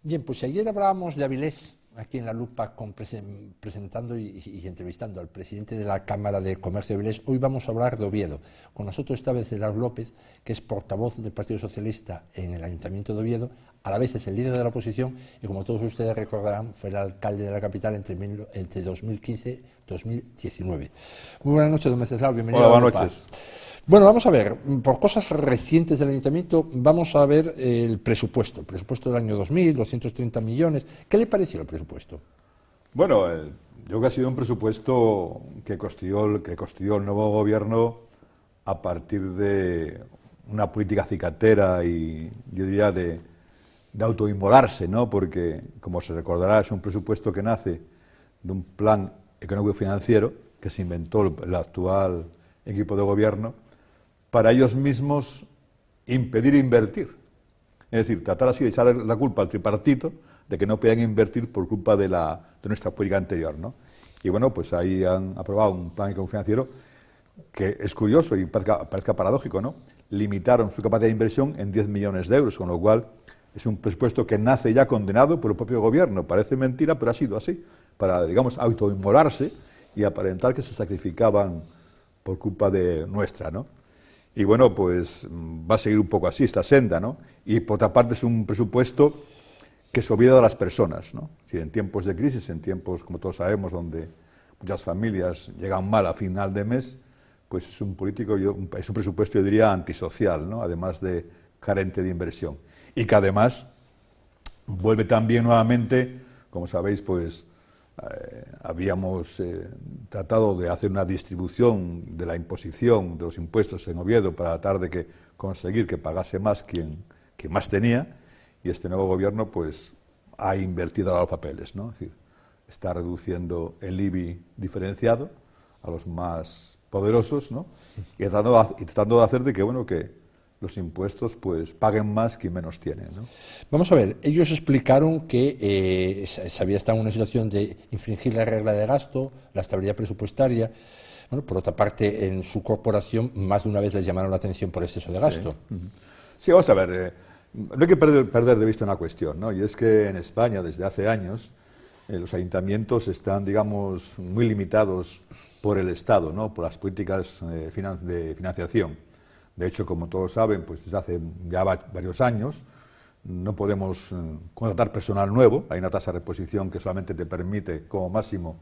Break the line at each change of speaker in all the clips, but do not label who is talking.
Bien, pues ayer hablábamos de Avilés, aquí en La Lupa, presentando y entrevistando al presidente de la Cámara de Comercio de Avilés. Hoy vamos a hablar de Oviedo. Con nosotros esta vez Gerardo López, que es portavoz del Partido Socialista en el Ayuntamiento de Oviedo, a la vez es el líder de la oposición y, como todos ustedes recordarán, fue el alcalde de la capital entre 2015 y 2019. Muy buenas noches, don Wenceslao, bienvenido.
Hola, buenas noches.
Bueno, vamos a ver, por cosas recientes del Ayuntamiento, vamos a ver el presupuesto del año 2000, 230 millones. ¿Qué le pareció el presupuesto?
Bueno, yo creo que ha sido un presupuesto que construyó el nuevo gobierno a partir de una política cicatera y, yo diría, de autoinmolarse, ¿no? Porque, como se recordará, es un presupuesto que nace de un plan económico-financiero que se inventó el actual equipo de gobierno para ellos mismos impedir invertir. Es decir, tratar así de echar la culpa al tripartito de que no podían invertir por culpa de nuestra política anterior, ¿no? Y bueno, pues ahí han aprobado un plan económico financiero que es curioso y parezca paradójico, ¿no? Limitaron su capacidad de inversión en 10 millones de euros, con lo cual es un presupuesto que nace ya condenado por el propio gobierno. Parece mentira, pero ha sido así, para, digamos, autoinmolarse y aparentar que se sacrificaban por culpa de nuestra, ¿no? Y bueno, pues va a seguir un poco así esta senda, ¿no? Y por otra parte es un presupuesto que se olvida de las personas, ¿no? Si en tiempos de crisis, en tiempos, como todos sabemos, donde muchas familias llegan mal a final de mes, pues es un presupuesto, yo diría, antisocial, ¿no? Además de carente de inversión. Y que además vuelve también nuevamente, como sabéis, pues habíamos tratado de hacer una distribución de la imposición de los impuestos en Oviedo para tratar de conseguir que pagase más quien más tenía, y este nuevo gobierno pues ha invertido ahora los papeles, ¿no? Es decir, está reduciendo el IBI diferenciado a los más poderosos, ¿no? Y tratando de hacer de que, bueno, que los impuestos pues paguen más quien menos tiene, ¿no?
Vamos a ver, ellos explicaron que se había estado en una situación de infringir la regla de gasto, la estabilidad presupuestaria. Bueno, por otra parte, en su corporación más de una vez les llamaron la atención por exceso de gasto.
Sí, sí, vamos a ver, no hay que perder de vista una cuestión, ¿no? Y es que en España, desde hace años, los ayuntamientos están, digamos, muy limitados por el Estado, ¿no? Por las políticas de financiación. De hecho, como todos saben, pues desde hace ya varios años no podemos contratar personal nuevo. Hay una tasa de reposición que solamente te permite, como máximo,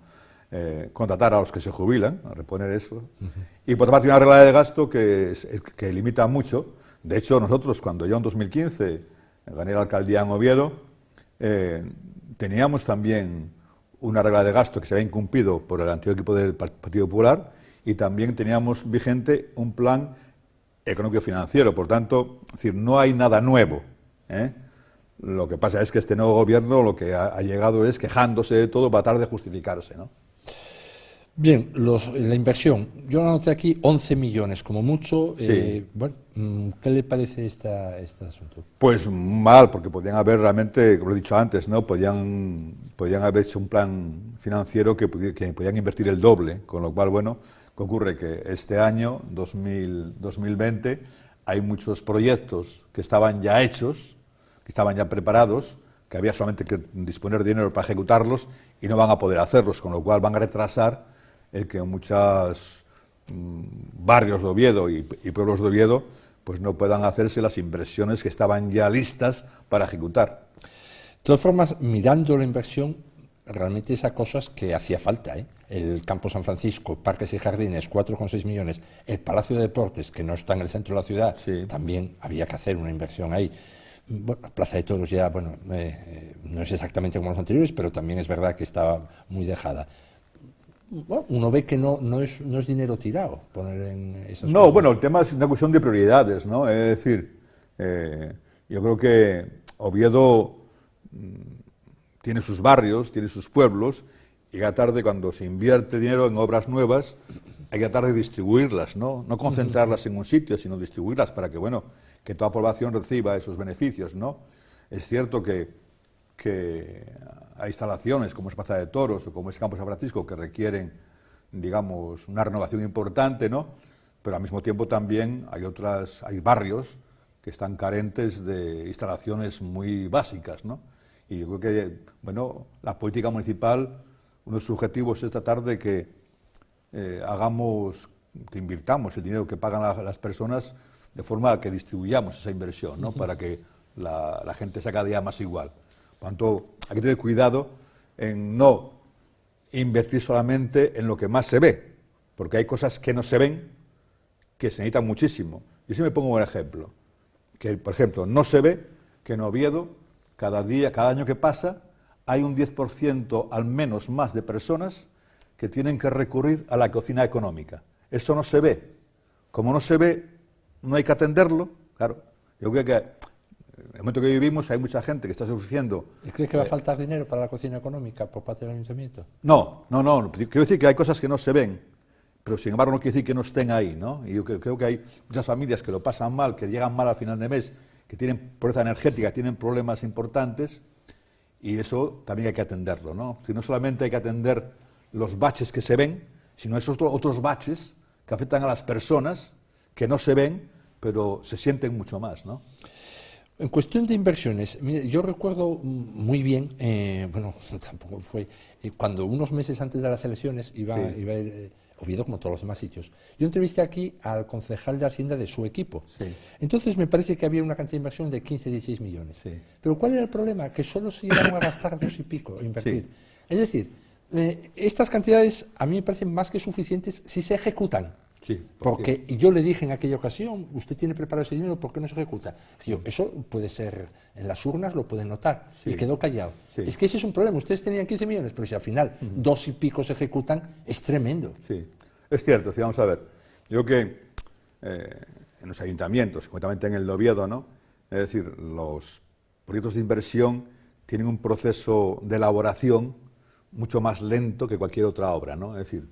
contratar a los que se jubilan, a reponer eso. Y por otra parte, hay una regla de gasto que limita mucho. De hecho, nosotros, cuando yo en 2015 gané la alcaldía en Oviedo, teníamos también una regla de gasto que se había incumplido por el antiguo equipo del Partido Popular, y también teníamos vigente un plan económico-financiero. Por tanto, es decir, no hay nada nuevo, ¿eh? Lo que pasa es que este nuevo gobierno lo que ha llegado es quejándose de todo para tratar de justificarse, ¿no?
Bien, la inversión. Yo anoté aquí 11 millones, como mucho.
Sí.
Bueno, ¿qué le parece este asunto?
Pues mal, porque podían haber realmente, como he dicho antes, ¿no? Podían haber hecho un plan financiero que podían invertir el doble, con lo cual, bueno, ¿qué ocurre? Que este año, 2020, hay muchos proyectos que estaban ya hechos, que estaban ya preparados, que había solamente que disponer de dinero para ejecutarlos, y no van a poder hacerlos, con lo cual van a retrasar el que muchos barrios de Oviedo y pueblos de Oviedo pues no puedan hacerse las inversiones que estaban ya listas para ejecutar.
De todas formas, mirando la inversión, realmente esas cosas que hacía falta, ¿eh? El Campo San Francisco, Parques y Jardines, 4,6 millones, el Palacio de Deportes, que no está en el centro de la ciudad, sí, también había que hacer una inversión ahí. Bueno, Plaza de Toros ya, bueno, no es exactamente como los anteriores, pero también es verdad que estaba muy dejada. Bueno, uno ve que no es dinero tirado poner en esas cosas.
No, bueno, el tema es una cuestión de prioridades, ¿no? Es decir, yo creo que Oviedo tiene sus barrios, tiene sus pueblos, y a tarde, cuando se invierte dinero en obras nuevas, hay que tratar de distribuirlas, ¿no? No concentrarlas en un sitio, sino distribuirlas para que, bueno, que toda la población reciba esos beneficios, ¿no? Es cierto que hay instalaciones como es Plaza de Toros o como es Campo San Francisco que requieren, digamos, una renovación importante, ¿no? Pero al mismo tiempo también hay barrios que están carentes de instalaciones muy básicas, ¿no? Y yo creo que, bueno, la política municipal, uno de sus objetivos es tratar de que que invirtamos el dinero que pagan las personas de forma que distribuyamos esa inversión, ¿no? Para que la gente sea cada día más igual. Por tanto, hay que tener cuidado en no invertir solamente en lo que más se ve, porque hay cosas que no se ven que se necesitan muchísimo. Yo siempre pongo un ejemplo, que por ejemplo no se ve que en Oviedo cada año que pasa hay un 10% al menos más de personas que tienen que recurrir a la cocina económica. Eso no se ve. Como no se ve, no hay que atenderlo. Claro, yo creo que en el momento que vivimos hay mucha gente que está sufriendo.
¿Y crees que va a faltar dinero para la cocina económica por parte del ayuntamiento?
No. Quiero decir que hay cosas que no se ven, pero sin embargo no quiere decir que no estén ahí, ¿no? Y yo creo que hay muchas familias que lo pasan mal, que llegan mal al final de mes, que tienen pobreza energética, tienen problemas importantes, y eso también hay que atenderlo, ¿no? Si no solamente hay que atender los baches que se ven, sino esos otros baches que afectan a las personas que no se ven, pero se sienten mucho más, ¿no?
En cuestión de inversiones, mire, yo recuerdo muy bien, bueno, tampoco fue, cuando unos meses antes de las elecciones iba a ir, Oviedo como todos los demás sitios. Yo entrevisté aquí al concejal de Hacienda de su equipo. Sí. Entonces me parece que había una cantidad de inversión de 15, 16 millones. Sí. Pero ¿cuál era el problema? Que solo se llegaron a gastar 2 y pico, a invertir. Sí. Es decir, estas cantidades a mí me parecen más que suficientes si se ejecutan. Sí, porque yo le dije en aquella ocasión, usted tiene preparado ese dinero, ¿por qué no se ejecuta? Yo, eso puede ser, en las urnas lo pueden notar, sí. Y quedó callado. Sí. Es que ese es un problema, ustedes tenían 15 millones, pero si al final 2 y pico se ejecutan, es tremendo.
Sí, es cierto, sí, vamos a ver. Yo creo que en los ayuntamientos, concretamente en el de Oviedo, ¿no? Es decir, los proyectos de inversión tienen un proceso de elaboración mucho más lento que cualquier otra obra, ¿no? Es decir,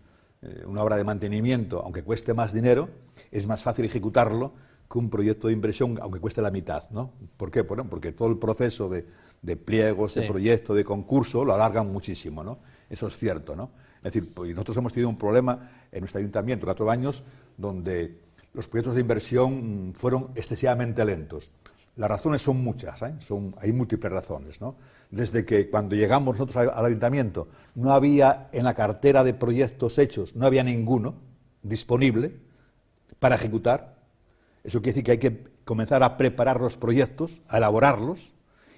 una obra de mantenimiento, aunque cueste más dinero, es más fácil ejecutarlo que un proyecto de inversión, aunque cueste la mitad, ¿no? ¿Por qué? Bueno, porque todo el proceso de pliegos, sí. De proyecto, de concurso, lo alargan muchísimo, ¿no? Eso es cierto, ¿no? Es decir, pues nosotros hemos tenido un problema en nuestro ayuntamiento, 4 años, donde los proyectos de inversión fueron excesivamente lentos. Las razones son muchas, ¿eh? Hay múltiples razones, ¿no? Desde que cuando llegamos nosotros al ayuntamiento no había en la cartera de proyectos hechos, no había ninguno disponible para ejecutar. Eso quiere decir que hay que comenzar a preparar los proyectos, a elaborarlos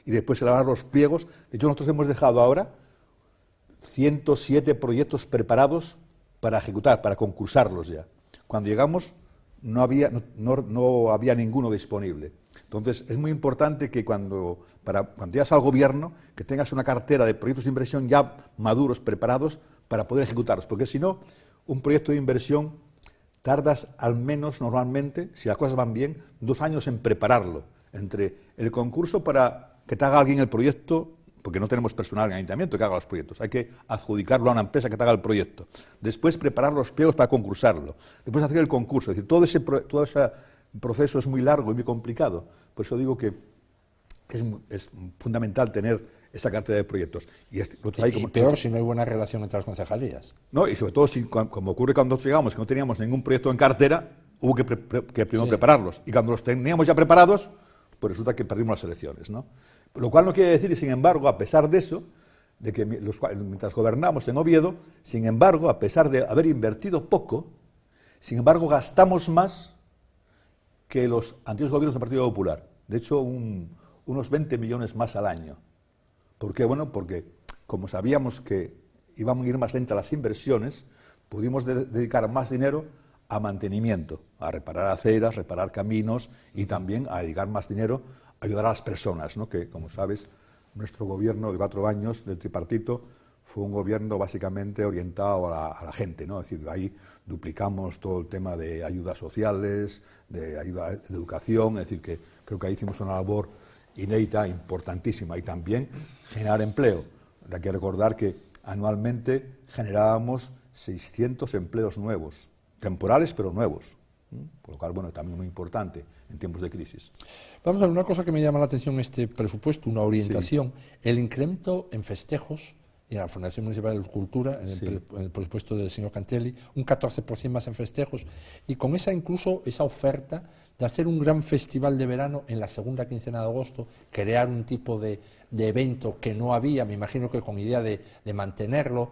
y después elaborar los pliegos. De hecho, nosotros hemos dejado ahora 107 proyectos preparados para ejecutar, para concursarlos ya. Cuando llegamos no había ninguno disponible. Entonces, es muy importante que cuando llegas al gobierno, que tengas una cartera de proyectos de inversión ya maduros, preparados, para poder ejecutarlos. Porque si no, un proyecto de inversión tardas al menos, normalmente, si las cosas van bien, 2 años en prepararlo. Entre el concurso para que te haga alguien el proyecto, porque no tenemos personal en el ayuntamiento que haga los proyectos, hay que adjudicarlo a una empresa que te haga el proyecto. Después preparar los pliegos para concursarlo. Después hacer el concurso. Es decir, todo ese proceso es muy largo y muy complicado. Por eso digo que es fundamental tener esa cartera de proyectos. Y
peor si no hay buena relación entre las concejalías.
No, y sobre todo, como ocurre cuando nosotros llegamos, que no teníamos ningún proyecto en cartera, hubo que primero prepararlos. Y cuando los teníamos ya preparados, pues resulta que perdimos las elecciones, ¿no? Lo cual no quiere decir, sin embargo, a pesar de eso, de que mientras gobernamos en Oviedo, sin embargo, a pesar de haber invertido poco, sin embargo, gastamos más que los antiguos gobiernos del Partido Popular. De hecho, unos 20 millones más al año. ¿Por qué? Bueno, porque como sabíamos que iban a ir más lentas las inversiones, pudimos dedicar más dinero a mantenimiento, a reparar aceras, reparar caminos y también a dedicar más dinero a ayudar a las personas, ¿no? Que, como sabes, nuestro gobierno de 4 años del tripartito fue un gobierno básicamente orientado a la gente, ¿no? Es decir, ahí duplicamos todo el tema de ayudas sociales, de ayuda de educación, es decir, que creo que ahí hicimos una labor inédita, importantísima, y también generar empleo. Hay que recordar que anualmente generábamos 600 empleos nuevos, temporales pero nuevos, por lo cual, bueno, también muy importante en tiempos de crisis.
Vamos a ver una cosa que me llama la atención en este presupuesto, una orientación, sí. El incremento en festejos y a la Fundación Municipal de Cultura, en el presupuesto del señor Cantelli, un 14% más en festejos, y con incluso esa oferta de hacer un gran festival de verano en la segunda quincena de agosto, crear un tipo de evento que no había, me imagino que con idea de mantenerlo,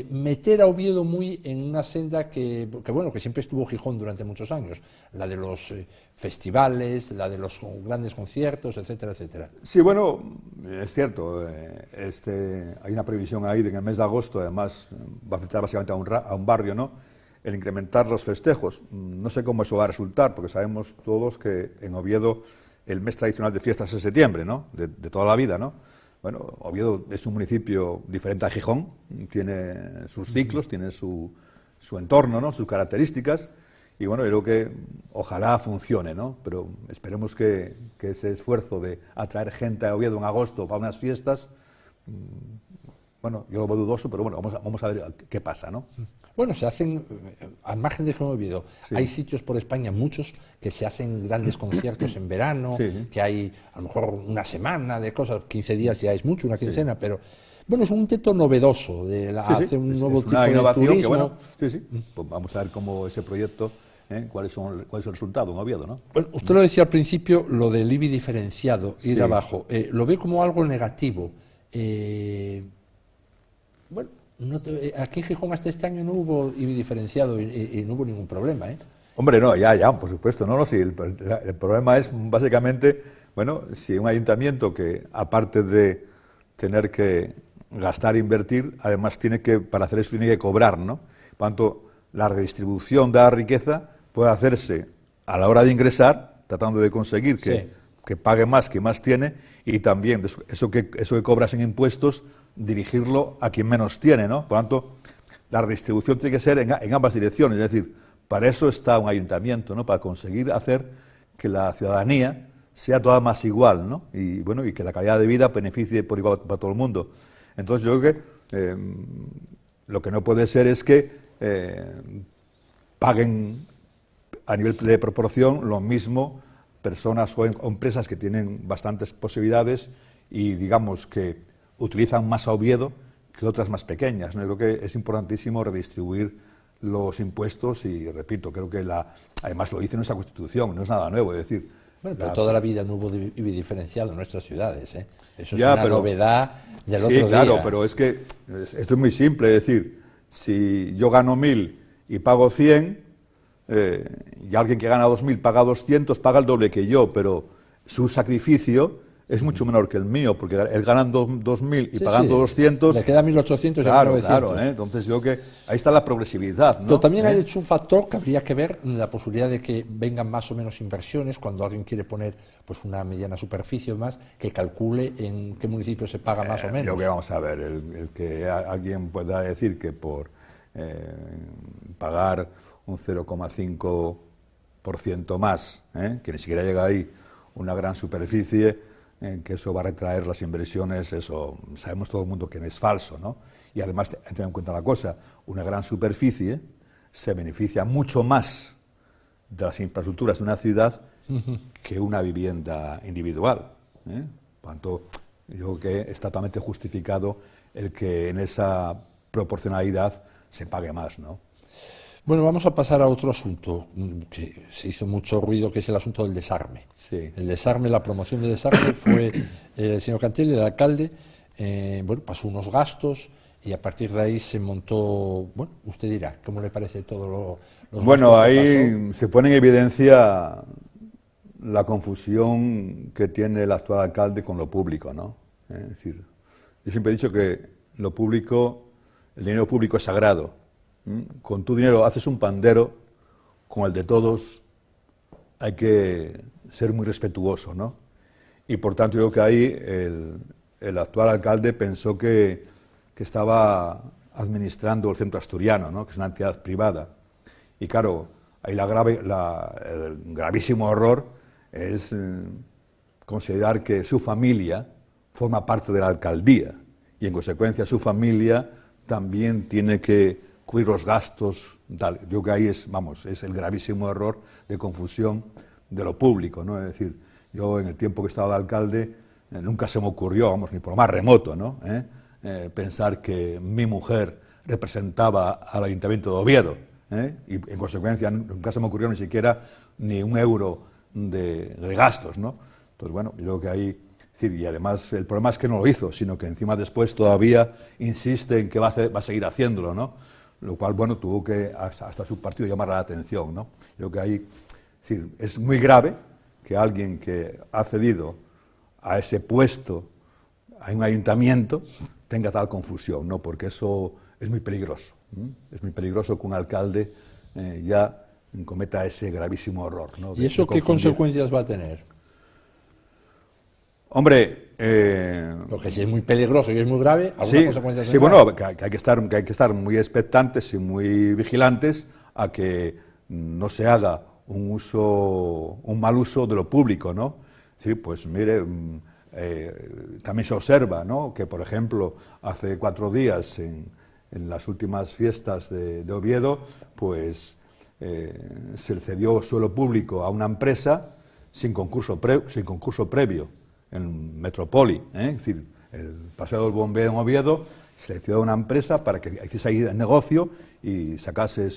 meter a Oviedo muy en una senda que siempre estuvo Gijón durante muchos años, la de los festivales, la de los grandes conciertos, etcétera, etcétera.
Sí, bueno, es cierto, hay una previsión ahí de que en el mes de agosto, además, va a afectar básicamente a un barrio, ¿no?, el incrementar los festejos. No sé cómo eso va a resultar, porque sabemos todos que en Oviedo el mes tradicional de fiestas es septiembre, ¿no?, de toda la vida, ¿no? Bueno, Oviedo es un municipio diferente a Gijón, tiene sus ciclos, tiene su entorno, ¿no?, sus características, y bueno, yo creo que ojalá funcione, ¿no? Pero esperemos que ese esfuerzo de atraer gente a Oviedo en agosto para unas fiestas, bueno, yo lo veo dudoso, pero bueno, vamos a ver qué pasa, ¿no?
Bueno, se hacen, al margen de Gijón Oviedo, hay sitios por España, muchos, que se hacen grandes conciertos en verano, que hay a lo mejor una semana de cosas, 15 días ya es mucho, una quincena, pero bueno, es un intento novedoso de hacer un nuevo tipo de turismo. Que, bueno,
pues vamos a ver cómo ese proyecto, cuál es el resultado en Oviedo, ¿no?
Bueno, usted lo decía al principio, lo del IBI diferenciado, ir abajo, lo ve como algo negativo. Bueno, aquí en Gijón hasta este año no hubo IBI diferenciado y no hubo ningún problema, ¿eh?
Hombre, no, ya, por supuesto, no, sí, el problema es básicamente, bueno, si un ayuntamiento que, aparte de tener que gastar e invertir, además para hacer eso tiene que cobrar, ¿no? Por tanto, la redistribución de la riqueza puede hacerse a la hora de ingresar, tratando de conseguir que pague más, que más tiene, y también eso que cobras en impuestos, dirigirlo a quien menos tiene, ¿no? Por tanto, la redistribución tiene que ser en ambas direcciones, es decir, para eso está un ayuntamiento, ¿no?, para conseguir hacer que la ciudadanía sea toda más igual, ¿no?, y bueno, y que la calidad de vida beneficie por igual para todo el mundo. Entonces yo creo que lo que no puede ser es que paguen a nivel de proporción lo mismo personas o empresas que tienen bastantes posibilidades y digamos que utilizan más a Oviedo que otras más pequeñas, ¿no? Yo creo que es importantísimo redistribuir los impuestos y, repito, creo que además lo dice nuestra Constitución, no es nada nuevo, es decir...
Bueno, pero toda la vida no hubo IBI diferenciado en nuestras ciudades, ¿eh? Eso es una novedad del otro día.
Sí, claro, pero es que esto es muy simple, es decir, si yo gano 1.000 y pago 100, y alguien que gana 2.000 paga 200, paga el doble que yo, pero su sacrificio es mucho menor que el mío, porque él ganando 2.000 y pagando 200...
Le queda 1.800 y 1.900.
Claro, entonces yo creo que ahí está la progresividad, ¿no?
Pero también hay hecho un factor que habría que ver, la posibilidad de que vengan más o menos inversiones, cuando alguien quiere poner pues una mediana superficie o más, que calcule en qué municipio se paga más o menos.
Yo creo que vamos a ver, el que alguien pueda decir que por pagar un 0,5% más, que ni siquiera llega ahí una gran superficie, que eso va a retraer las inversiones, eso sabemos todo el mundo que es falso, ¿no? Y además, ten en cuenta una cosa, una gran superficie se beneficia mucho más de las infraestructuras de una ciudad que una vivienda individual, Por tanto, yo creo que está totalmente justificado el que en esa proporcionalidad se pague más, ¿no?
Bueno, vamos a pasar a otro asunto que se hizo mucho ruido, que es el asunto del desarme.
Sí.
El desarme, la promoción del desarme fue el señor Cantelli, el alcalde, pasó unos gastos y a partir de ahí se montó, bueno, usted dirá, ¿cómo le parece todo los
Bueno,
gastos que
ahí se pone en evidencia la confusión que tiene el actual alcalde con lo público, ¿no? Es decir, yo siempre he dicho que lo público, el dinero público es sagrado. Con tu dinero haces un pandero, con el de todos hay que ser muy respetuoso, ¿no? Y por tanto yo creo que ahí el actual alcalde pensó que estaba administrando el Centro Asturiano, ¿no?, que es una entidad privada. Y claro, ahí el gravísimo error es considerar que su familia forma parte de la alcaldía y en consecuencia su familia también tiene que cubrir los gastos, tal. Yo creo que ahí es el gravísimo error de confusión de lo público, ¿no? Es decir, yo en el tiempo que estaba de alcalde nunca se me ocurrió, ni por lo más remoto, ¿no?, pensar que mi mujer representaba al Ayuntamiento de Oviedo, y en consecuencia nunca se me ocurrió ni siquiera ni un euro de gastos, ¿no? Entonces, bueno, yo creo que ahí, y además el problema es que no lo hizo, sino que encima después todavía insiste en que va a seguir haciéndolo, ¿no? Lo cual, bueno, tuvo que hasta su partido llamar la atención, ¿no? Yo creo que ahí, es muy grave que alguien que ha cedido a ese puesto a un ayuntamiento tenga tal confusión, ¿no? Porque eso es muy peligroso. Es muy peligroso que un alcalde ya cometa ese gravísimo error, ¿no?
¿Y eso qué consecuencias va a tener?
Hombre,
porque si es muy peligroso y es muy grave, ¿alguna consecuencia tendrá?
Sí, bueno, que hay que estar muy expectantes y muy vigilantes a que no se haga un mal uso de lo público, ¿no? Sí, pues mire, también se observa, ¿no?, que, por ejemplo, hace 4 días en las últimas fiestas de Oviedo, pues se le cedió suelo público a una empresa sin concurso previo en Metropoli, es decir, el Paseo del Bombero en Oviedo se le cedió a una empresa para que hiciese ahí el negocio y sacase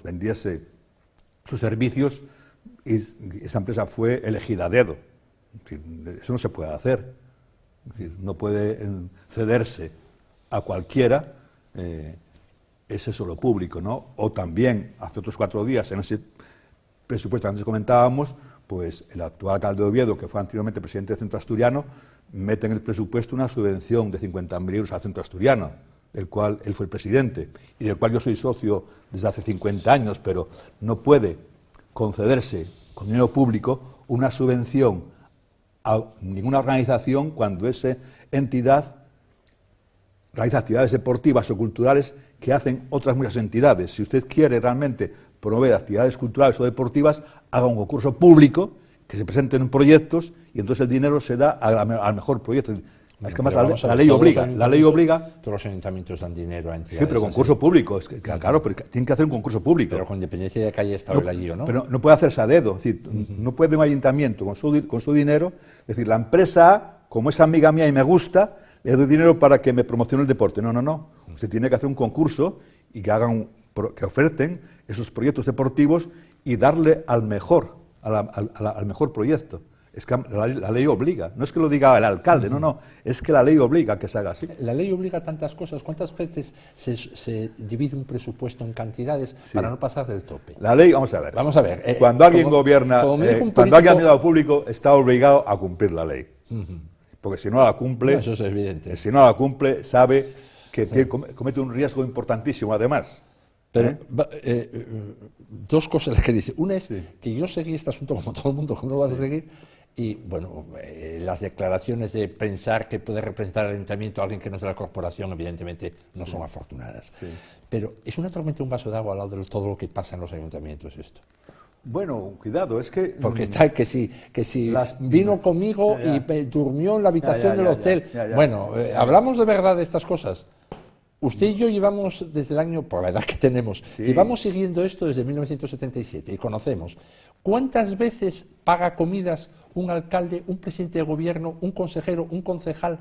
vendiese sus servicios, y esa empresa fue elegida a dedo. Es decir, eso no se puede hacer. Es decir, no puede cederse a cualquiera ese suelo público, ¿no? O también, hace otros 4 días, en ese presupuesto que antes comentábamos, pues el actual alcalde de Oviedo, que fue anteriormente presidente del Centro Asturiano, mete en el presupuesto una subvención de 50.000 euros al Centro Asturiano, del cual él fue el presidente, y del cual yo soy socio desde hace 50 años, pero no puede concederse con dinero público una subvención a ninguna organización cuando esa entidad realiza actividades deportivas o culturales que hacen otras muchas entidades. Si usted quiere realmente promover actividades culturales o deportivas, haga un concurso público, que se presenten proyectos, y entonces el dinero se da al mejor proyecto. Es que además la ley obliga.
Todos los ayuntamientos dan dinero a entidades.
Sí, pero concurso público. Es que, claro, pero tienen que hacer un concurso público.
Pero con independencia de que haya estado el allí o no.
Pero no puede hacerse a dedo. Es decir, no puede un ayuntamiento con su dinero, es decir, la empresa A, como es amiga mía y me gusta, le doy dinero para que me promocione el deporte. No. Usted tiene que hacer un concurso y que oferten esos proyectos deportivos y darle al mejor proyecto. Es que la ley obliga, no es que lo diga el alcalde, no, es que la ley obliga a que se haga así.
La ley obliga a tantas cosas. ¿Cuántas veces se divide un presupuesto en cantidades para no pasar del tope?
La ley, vamos a ver. Cuando alguien gobierna, cuando alguien ha ayudado público, está obligado a cumplir la ley. Porque si no la cumple,
eso es evidente.
Si no la cumple, sabe que comete un riesgo importantísimo, además.
Pero 2 cosas las que dice. Una es que yo seguí este asunto como todo el mundo, ¿cómo lo vas a seguir? Y, bueno, las declaraciones de pensar que puede representar al ayuntamiento a alguien que no es de la corporación, evidentemente, no son afortunadas. Sí. Pero es una tormenta, un vaso de agua al lado de todo lo que pasa en los ayuntamientos esto.
Bueno, cuidado, es que...
Porque está que si vino conmigo y durmió en la habitación del hotel. Bueno, hablamos de verdad de estas cosas. Usted y yo llevamos desde el año, por la edad que tenemos, llevamos siguiendo esto desde 1977 y conocemos. ¿Cuántas veces paga comidas un alcalde, un presidente de gobierno, un consejero, un concejal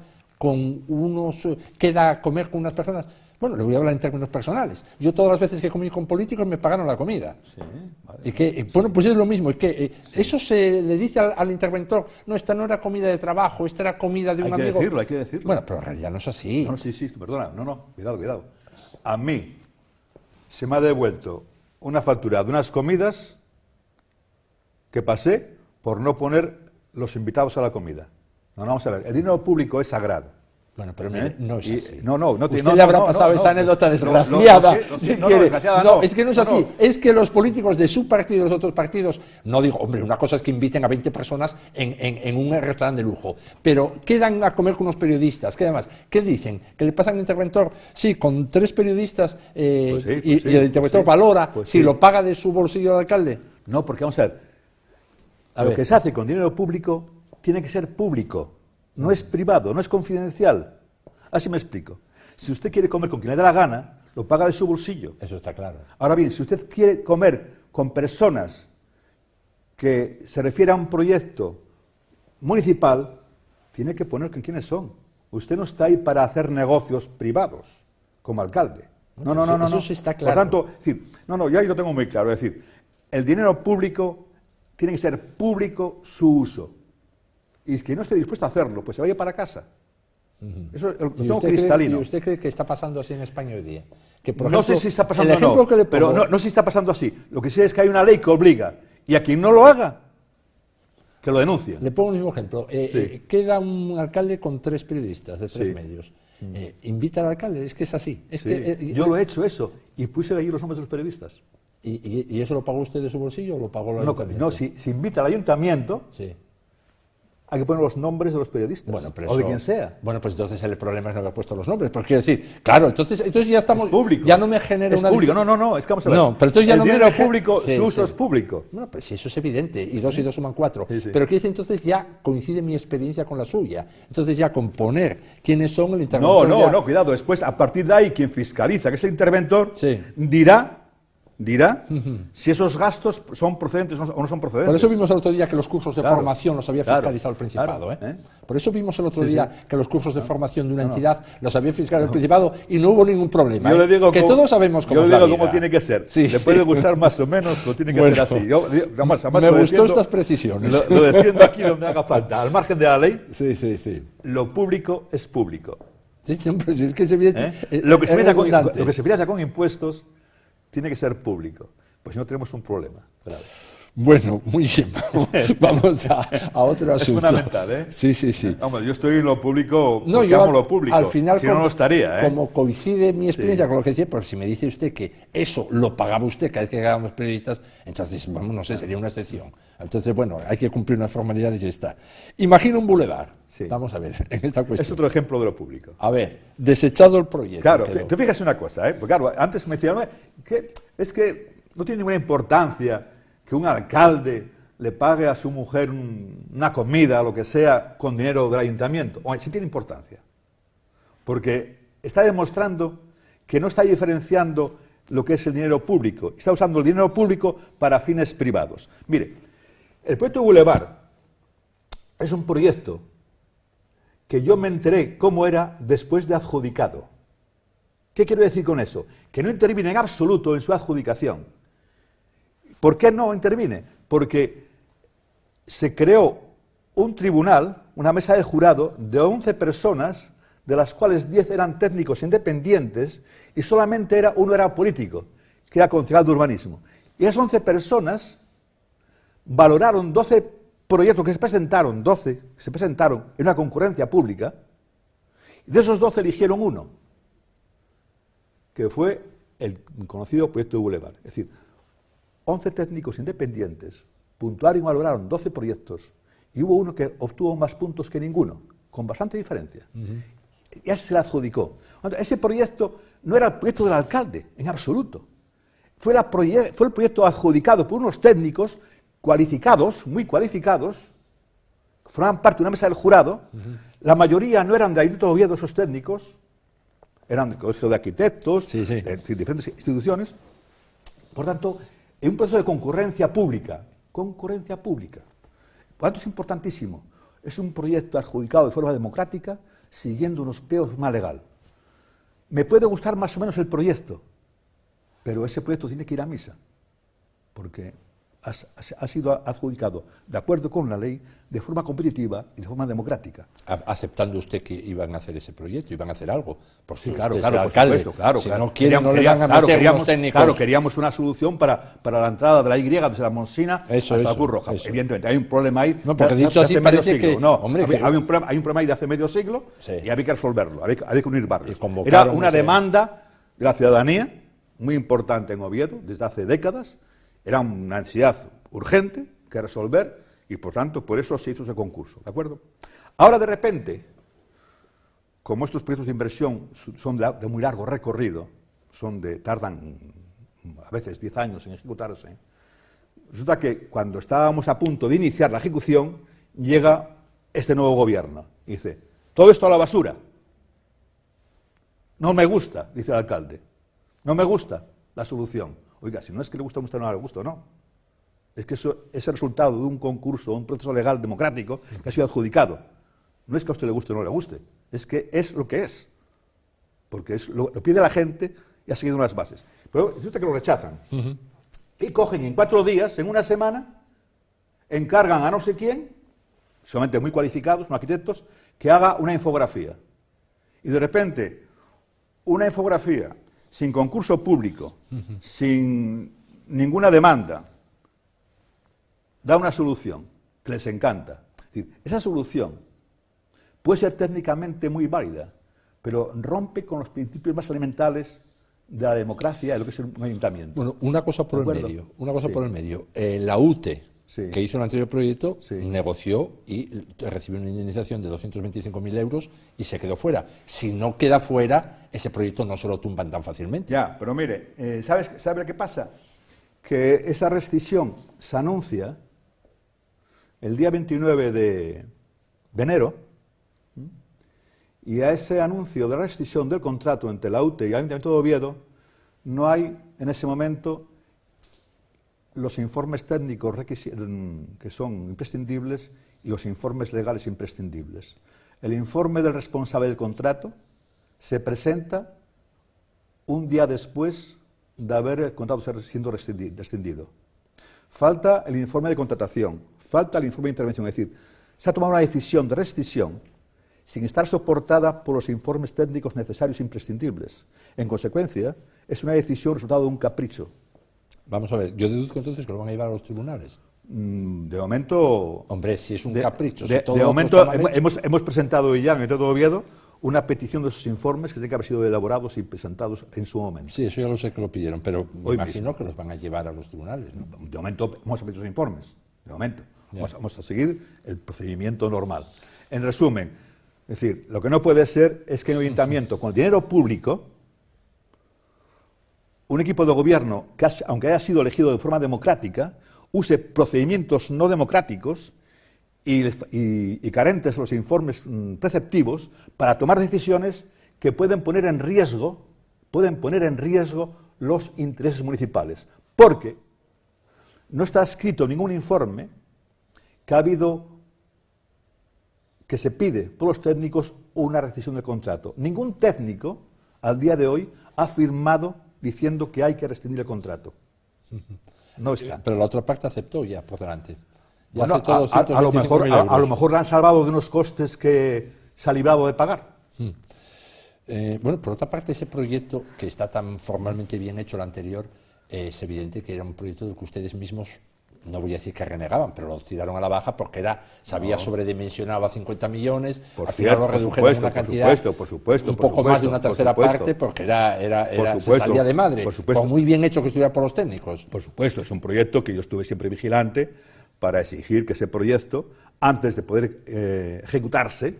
queda a comer con unas personas? Bueno, le voy a hablar en términos personales. Yo todas las veces que comí con políticos me pagaron la comida. Sí, vale. Y que, bueno, pues es lo mismo. Es que eso se le dice al interventor, no, esta no era comida de trabajo, esta era comida de un amigo.
Hay que decirlo.
Bueno, pero en realidad no es así.
No, sí, perdona. No, cuidado. A mí se me ha devuelto una factura de unas comidas que pasé por no poner los invitados a la comida. No, vamos a ver. El dinero público es sagrado.
Bueno, pero mire, no es así.
Usted
le habrá pasado esa anécdota desgraciada. No, es que no es así. Es que los políticos de su partido y de los otros partidos, no digo, hombre, una cosa es que inviten a 20 personas en un restaurante de lujo, pero quedan a comer con unos periodistas, que además, ¿qué dicen? ¿Que le pasan al interventor? Sí, con 3 periodistas y el interventor valora si lo paga de su bolsillo el alcalde.
No, porque vamos a ver, lo que se hace con dinero público tiene que ser público. No es privado, no es confidencial. Así me explico. Si usted quiere comer con quien le da la gana, lo paga de su bolsillo.
Eso está claro.
Ahora bien, si usted quiere comer con personas que se refiere a un proyecto municipal, tiene que poner con quiénes son. Usted no está ahí para hacer negocios privados, como alcalde. No.
Eso sí está claro.
Por tanto, es decir, yo ahí lo tengo muy claro. Es decir, el dinero público tiene que ser público su uso. Y que no esté dispuesto a hacerlo, pues se vaya para casa. Eso lo tengo cristalino.
¿Y usted cree que está pasando así en España hoy día? Que, por
no
ejemplo,
sé si está pasando
el ejemplo
o no,
que le pongo,
pero no sé si está pasando así. Lo que sé es que hay una ley que obliga, y a quien no lo haga, que lo denuncie.
Le pongo el mismo ejemplo.
Sí.
Queda un alcalde con 3 periodistas de 3
Sí.
medios. Invita al alcalde, es que es así. Es
Sí.
que,
Yo lo he hecho eso, y puse ahí los nombres de los periodistas.
¿Y eso lo pagó usted de su bolsillo o lo pagó el ayuntamiento?
No, si invita al ayuntamiento,
Sí.
hay que poner los nombres de los periodistas,
Bueno, pero
o de
eso-
quien sea.
Bueno, pues entonces el problema es no haber puesto los nombres. Porque quiero decir, claro, entonces ya estamos.
Es público.
Ya no me genera
Es
una.
público, no, es que vamos a ver.
No, pero entonces ya
el
no me
dinero
deja-
público,
Sí,
su uso
sí.
es público.
Bueno, pues eso es evidente, y 2 y 2 suman 4.
Sí, sí.
Pero que dice entonces ya coincide mi experiencia con la suya. Entonces ya con poner quiénes son el interventor.
No, cuidado. Después, a partir de ahí, quien fiscaliza, que es el interventor,
Sí.
dirá si esos gastos son procedentes o no son procedentes.
Por eso vimos el otro día que los cursos de
Claro,
formación los había
claro,
fiscalizado el Principado.
claro,
Por eso vimos el otro
Sí,
día
sí.
que los cursos de formación de una entidad los había fiscalizado el Principado y no hubo ningún problema.
Yo le digo
que
cómo-
todos sabemos cómo
yo
es
le
la
digo
vida.
cómo tiene que ser.
Sí,
Le
sí.
puede gustar más o menos, pero tiene que
Bueno,
ser así. Yo, además
me
lo
gustó
defiendo-
estas precisiones.
Lo defiendo aquí donde haga falta. Al margen de la ley,
Sí.
lo público es público.
Sí, hombre, si es que es evidente.
Lo que se
es redundante.
financia con impuestos tiene que ser público. Pues si no tenemos un problema grave.
Bueno, muy bien. Vamos a otro
Es
asunto.
fundamental, ¿eh?
Sí.
Vamos, yo estoy en lo público
No,
porque
yo
amo lo público.
al final,
si no, no lo estaría, ¿eh?
como coincide mi experiencia con lo que decía, pues si me dice usted que eso lo pagaba usted cada vez que llegábamos periodistas, entonces, vamos, no sé, sería una excepción. Entonces, bueno, hay que cumplir unas formalidades y ya está. Imagina un bulevar.
Sí.
Vamos a ver, en esta
Es
cuestión.
otro ejemplo de lo público.
A ver, desechado el proyecto.
Claro,
quedó.
tú fíjate una cosa, ¿eh? Porque claro, antes me decían, "No, es que no tiene ninguna importancia que un alcalde le pague a su mujer una comida, lo que sea, con dinero del ayuntamiento". Oye, sí tiene importancia. Porque está demostrando que no está diferenciando lo que es el dinero público. Está usando el dinero público para fines privados. Mire, el proyecto Boulevard es un proyecto que yo me enteré cómo era después de adjudicado. ¿Qué quiero decir con eso? Que no interviene en absoluto en su adjudicación. ¿Por qué no interviene? Porque se creó un tribunal, una mesa de jurado de 11 personas, de las cuales 10 eran técnicos independientes y solamente uno era político, que era concejal de urbanismo. Y esas 11 personas valoraron 12 proyectos que se presentaron, 12 que se presentaron en una concurrencia pública, y de esos 12 eligieron uno, que fue el conocido proyecto de Boulevard. Es decir, 11 técnicos independientes puntuaron y valoraron 12 proyectos y hubo uno que obtuvo más puntos que ninguno, con bastante diferencia. Y ese se le adjudicó. Ese proyecto no era el proyecto del alcalde, en absoluto. Fue el proyecto adjudicado por unos técnicos cualificados, muy cualificados, que formaban parte de una mesa del jurado. La mayoría no eran de Ayuntamiento de Oviedo, esos técnicos, eran del Colegio de Arquitectos,
Sí.
de diferentes instituciones. Por tanto, en un proceso de concurrencia pública. Concurrencia pública. Por tanto, es importantísimo. Es un proyecto adjudicado de forma democrática, siguiendo unos peos más legal. Me puede gustar más o menos el proyecto, pero ese proyecto tiene que ir a misa, porque ha sido adjudicado de acuerdo con la ley, de forma competitiva y de forma democrática.
Aceptando usted que iban a hacer ese proyecto, iban a hacer algo. Por
Sí,
si
claro,
usted
claro,
es
por
alcalde.
supuesto, claro.
Si
claro.
no quieren, no le van a meter unos técnicos.
Claro, queríamos una solución para la entrada de la Y desde la Monsina hasta la Cruz Roja.
Eso.
Evidentemente, hay un problema ahí.
No, porque
de
dicho así
hace medio
parece
siglo.
que-
No,
hombre,
hay
que-
un problema ahí de hace medio siglo
Sí.
y había que resolverlo, había que unir barrios.
Y convocaron
Era una
ese-
demanda de la ciudadanía, muy importante en Oviedo, desde hace décadas. Era una necesidad urgente que resolver y, por tanto, por eso se hizo ese concurso. ¿De acuerdo? Ahora, de repente, como estos proyectos de inversión son de muy largo recorrido, tardan a veces 10 años en ejecutarse, resulta que cuando estábamos a punto de iniciar la ejecución, llega este nuevo gobierno y dice, todo esto a la basura. No me gusta, dice el alcalde. No me gusta la solución. Oiga, si no es que le gusta a usted, no le gusta, no. Es que eso es el resultado de un concurso, un proceso legal democrático que ha sido adjudicado. no es que a usted le guste o no le guste, es que es lo que es. Porque es lo pide la gente y ha seguido unas bases. Pero resulta que lo rechazan. Y cogen en 4 días, en una semana, encargan a no sé quién, solamente muy cualificados, no arquitectos, que haga una infografía. Y de repente, una infografía sin concurso público, sin ninguna demanda, da una solución que les encanta. Es decir, esa solución puede ser técnicamente muy válida, pero rompe con los principios más elementales de la democracia, de lo que es un ayuntamiento.
Bueno, una cosa por el medio. Una cosa por el medio. La UTE, que hizo el anterior proyecto, negoció y recibió una indemnización de 225.000 euros y se quedó fuera. Si no queda fuera, ese proyecto no se lo tumban tan fácilmente.
Ya, pero mire, ¿sabe qué pasa? Que esa rescisión se anuncia el día 29 de enero, y a ese anuncio de rescisión del contrato entre la UTE y el Ayuntamiento de Oviedo no hay en ese momento los informes técnicos que son imprescindibles y los informes legales imprescindibles. El informe del responsable del contrato se presenta un día después de haber el contrato siendo rescindido. Falta el informe de contratación, falta el informe de intervención, es decir, se ha tomado una decisión de rescisión sin estar soportada por los informes técnicos necesarios e imprescindibles. En consecuencia, es una decisión resultado de un capricho.
Vamos a ver, yo deduzco entonces que lo van a llevar a los tribunales.
De momento...
Hombre, si es un capricho...
De momento hemos presentado ya en el Ayuntamiento de Oviedo una petición de esos informes que tienen que haber sido elaborados y presentados en su momento.
Sí, eso ya lo sé que lo pidieron, pero me imagino que los van a llevar a los tribunales, ¿no?
De momento hemos pedido esos informes, de momento. Vamos a seguir el procedimiento normal. En resumen, es decir, lo que no puede ser es que en un ayuntamiento con dinero público, un equipo de gobierno, que aunque haya sido elegido de forma democrática, use procedimientos no democráticos y carentes de los informes preceptivos para tomar decisiones que pueden poner en riesgo los intereses municipales. Porque no está escrito en ningún informe que se pide por los técnicos una rescisión del contrato. Ningún técnico, al día de hoy, ha firmado diciendo que hay que rescindir el contrato. No está.
Pero la otra parte aceptó ya por delante. Ya
bueno, a lo mejor la han salvado de unos costes que se ha librado de pagar.
Bueno, por otra parte, ese proyecto que está tan formalmente bien hecho, el anterior, es evidente que era un proyecto del que ustedes mismos, no voy a decir que renegaban, pero lo tiraron a la baja porque se había sobredimensionado a 50 millones, al final lo redujeron a una cantidad un poco más de una tercera parte porque se salía de madre, por muy bien hecho que estuviera por los técnicos.
Por supuesto, es un proyecto que yo estuve siempre vigilante para exigir que ese proyecto, antes de poder ejecutarse,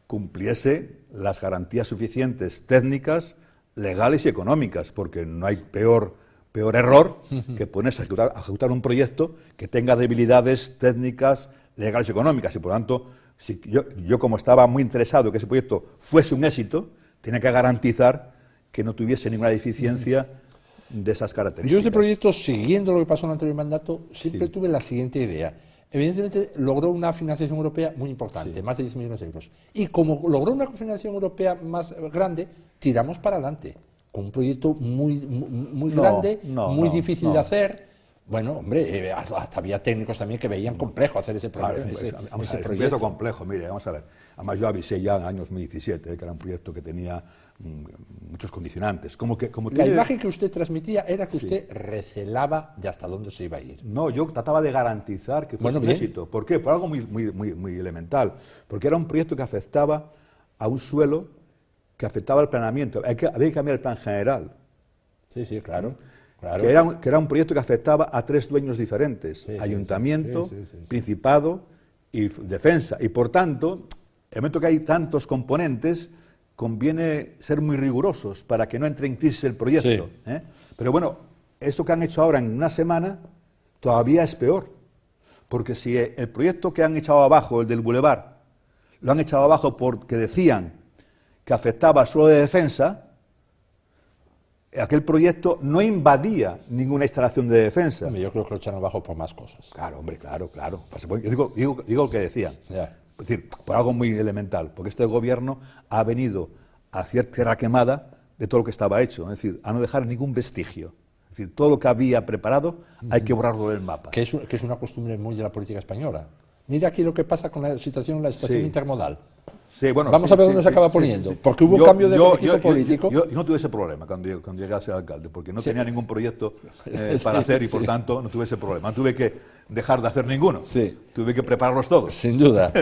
cumpliese las garantías suficientes técnicas, legales y económicas, porque no hay peor error que ponerse a ejecutar un proyecto que tenga debilidades técnicas, legales y económicas. Y por lo tanto, si yo como estaba muy interesado en que ese proyecto fuese un éxito, tenía que garantizar que no tuviese ninguna deficiencia de esas características.
Yo este proyecto, siguiendo lo que pasó en el anterior mandato, siempre tuve la siguiente idea. Evidentemente logró una financiación europea muy importante, más de 10 millones de euros. Y como logró una financiación europea más grande, tiramos para adelante. Con un proyecto muy grande, muy difícil de hacer. Bueno, hombre, hasta había técnicos también que veían complejo hacer ese proyecto.
Un proyecto complejo, mire, vamos a ver. Además, yo avisé ya en el año 2017 que era un proyecto que tenía muchos condicionantes.
La imagen que usted transmitía era que usted recelaba de hasta dónde se iba a ir.
No, yo trataba de garantizar que fuese un éxito. ¿Por qué? Por algo muy elemental. Porque era un proyecto que afectaba a un suelo que afectaba al planeamiento. Había que cambiar el plan general.
Sí, claro.
Que era un proyecto que afectaba a 3 dueños diferentes, ayuntamiento, principado y defensa. Y por tanto, en el momento que hay tantos componentes, conviene ser muy rigurosos para que no entre en crisis el proyecto. Pero bueno, eso que han hecho ahora en una semana todavía es peor. Porque si el proyecto que han echado abajo, el del Boulevard, lo han echado abajo porque decían que afectaba al suelo de defensa, aquel proyecto no invadía ninguna instalación de defensa.
Yo creo que lo echaron abajo por más cosas.
Claro, hombre, claro. Yo digo lo que decían. Es decir, por algo muy elemental, porque este gobierno ha venido a hacer tierra quemada de todo lo que estaba hecho, es decir, a no dejar ningún vestigio. Es decir, todo lo que había preparado hay que borrarlo del mapa.
Que es una costumbre muy de la política española. Mira aquí lo que pasa con la situación intermodal.
Sí, bueno,
vamos a ver dónde se acaba poniendo. Porque hubo cambio de equipo político.
Yo no tuve ese problema cuando llegué a ser alcalde, porque no tenía ningún proyecto para hacer y por tanto no tuve ese problema. Tuve que dejar de hacer ninguno.
Sí.
Tuve que prepararlos todos.
Sin duda.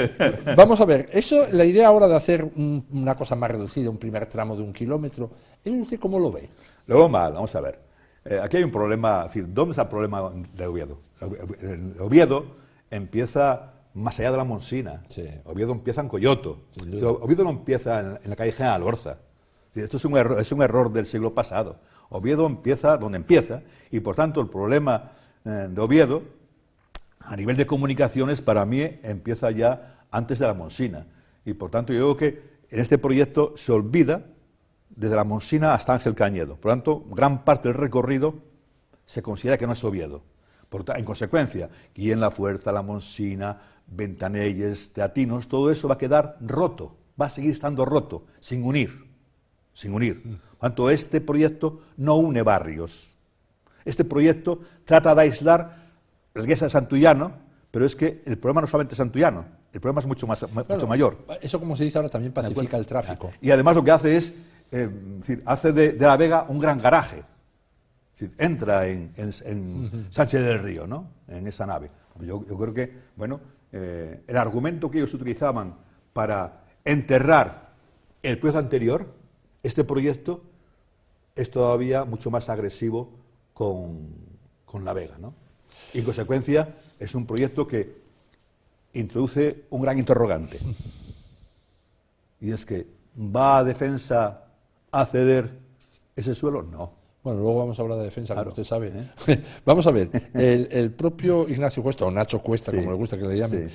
Vamos a ver, la idea ahora de hacer una cosa más reducida, un primer tramo de 1 kilómetro, ¿usted cómo lo ve?
Lo veo mal, vamos a ver. Aquí hay un problema, es decir, ¿dónde está el problema de Oviedo? Oviedo empieza más allá de la Monsina.
Sí.
Oviedo empieza en Coyoto. Oviedo no empieza en la calle General Alorza. Esto es un error del siglo pasado. Oviedo empieza donde empieza y, por tanto, el problema de Oviedo, a nivel de comunicaciones, para mí empieza ya antes de la Monsina. Y, por tanto, yo creo que en este proyecto se olvida desde la Monsina hasta Ángel Cañedo. Por tanto, gran parte del recorrido se considera que no es Oviedo. En consecuencia, Guillén La Fuerza, La Monsina, Ventanelles, Teatinos, todo eso va a quedar roto, va a seguir estando roto, sin unir. Por tanto, este proyecto no une barrios. Este proyecto trata de aislar la iglesia de Santullano, pero es que el problema no es solamente Santullano, el problema es mucho mayor.
Eso, como se dice ahora, también pacifica el tráfico.
Y además lo que hace es, hace de La Vega un gran garaje. Es decir, entra en Sánchez del Río, ¿no? En esa nave. Yo creo que, bueno, el argumento que ellos utilizaban para enterrar el proyecto anterior, este proyecto es todavía mucho más agresivo con La Vega, ¿no? Y en consecuencia es un proyecto que introduce un gran interrogante. Y es que, ¿va a Defensa a ceder ese suelo? No.
Bueno, luego vamos a hablar de Defensa,
claro,
como usted sabe. Vamos a ver, el propio Ignacio Cuesta, o Nacho Cuesta, como le gusta que le llamen,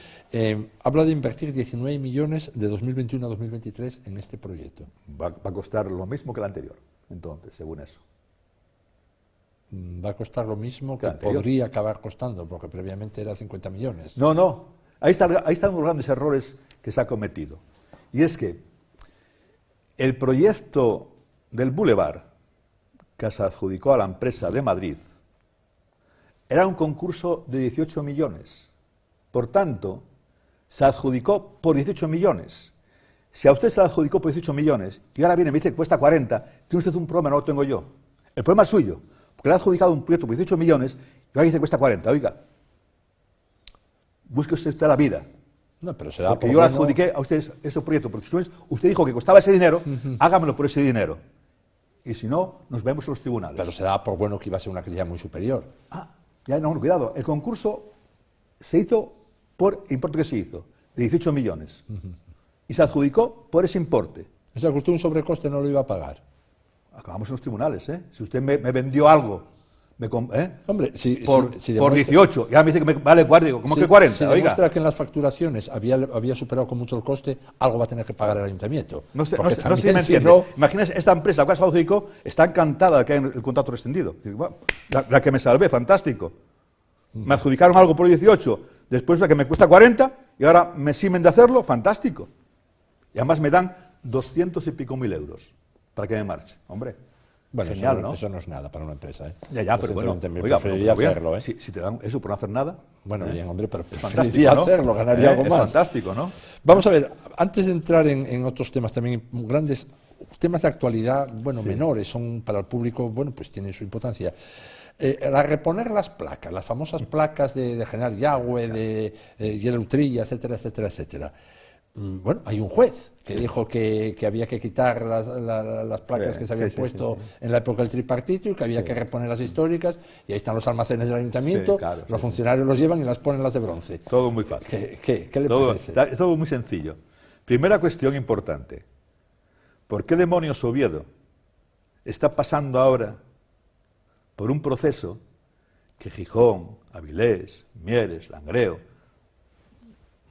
habla de invertir 19 millones de 2021 a 2023 en este proyecto.
Va a costar lo mismo que el anterior, entonces, según eso.
Va a costar lo mismo que podría acabar costando, porque previamente era 50 millones.
No. Ahí están los grandes errores que se ha cometido. Y es que el proyecto del Boulevard, que se adjudicó a la empresa de Madrid, era un concurso de 18 millones. Por tanto, se adjudicó por 18 millones. Si a usted se le adjudicó por 18 millones y ahora viene y me dice que cuesta 40, tiene usted un problema, no lo tengo yo. El problema es suyo, porque le ha adjudicado un proyecto por 18 millones y ahora dice que cuesta 40. Oiga, busque usted la vida.
No, pero será
porque yo le adjudiqué a usted ese proyecto, porque usted dijo que costaba ese dinero, hágamelo por ese dinero. Y si no, nos vemos en los tribunales.
Pero se da por bueno que iba a ser una cantidad muy superior.
Ya no, cuidado. El concurso se hizo por el importe que se hizo, de 18 millones. Y se adjudicó por ese importe.
O sea, que usted un sobrecoste no lo iba a pagar.
Acabamos en los tribunales, ¿eh? Si usted me vendió algo,
Hombre,
por 18, y ahora me dice que me vale 40, ¿cómo que 40?
Si demuestra que en las facturaciones había superado con mucho el coste, algo va a tener que pagar el ayuntamiento.
No sé si me entiende. Imagínese, esta empresa, que se adjudicó, está encantada de que haya el contrato rescindido. Bueno, la que me salvé, fantástico. Me adjudicaron algo por 18, después la que me cuesta 40, y ahora me simen de hacerlo, fantástico. Y además me dan 200 y pico mil euros para que me marche. Hombre,
bueno,
genial, ¿no?
Eso no es nada para una empresa, ¿eh?
Ya, pero bueno,
preferiría hacerlo, ¿eh?
Si te dan eso por no hacer nada...
Bueno, bien, hombre, pero
preferiría
hacerlo, ganaría algo más.
Es fantástico, ¿no?
Vamos a ver, antes de entrar en otros temas también, grandes temas de actualidad, menores, son para el público, pues tienen su importancia. Reponer las placas, las famosas placas de General Yagüe, de Yela Utrilla, etcétera, etcétera, etcétera. Bueno, hay un juez que dijo que había que quitar las placas que se habían puesto en la época del tripartito y que había que reponer las históricas, y ahí están los almacenes del ayuntamiento, los funcionarios los llevan y las ponen las de bronce.
Todo muy fácil.
¿Qué le parece?
Es todo muy sencillo. Primera cuestión importante. ¿Por qué demonios Oviedo está pasando ahora por un proceso que Gijón, Avilés, Mieres, Langreo,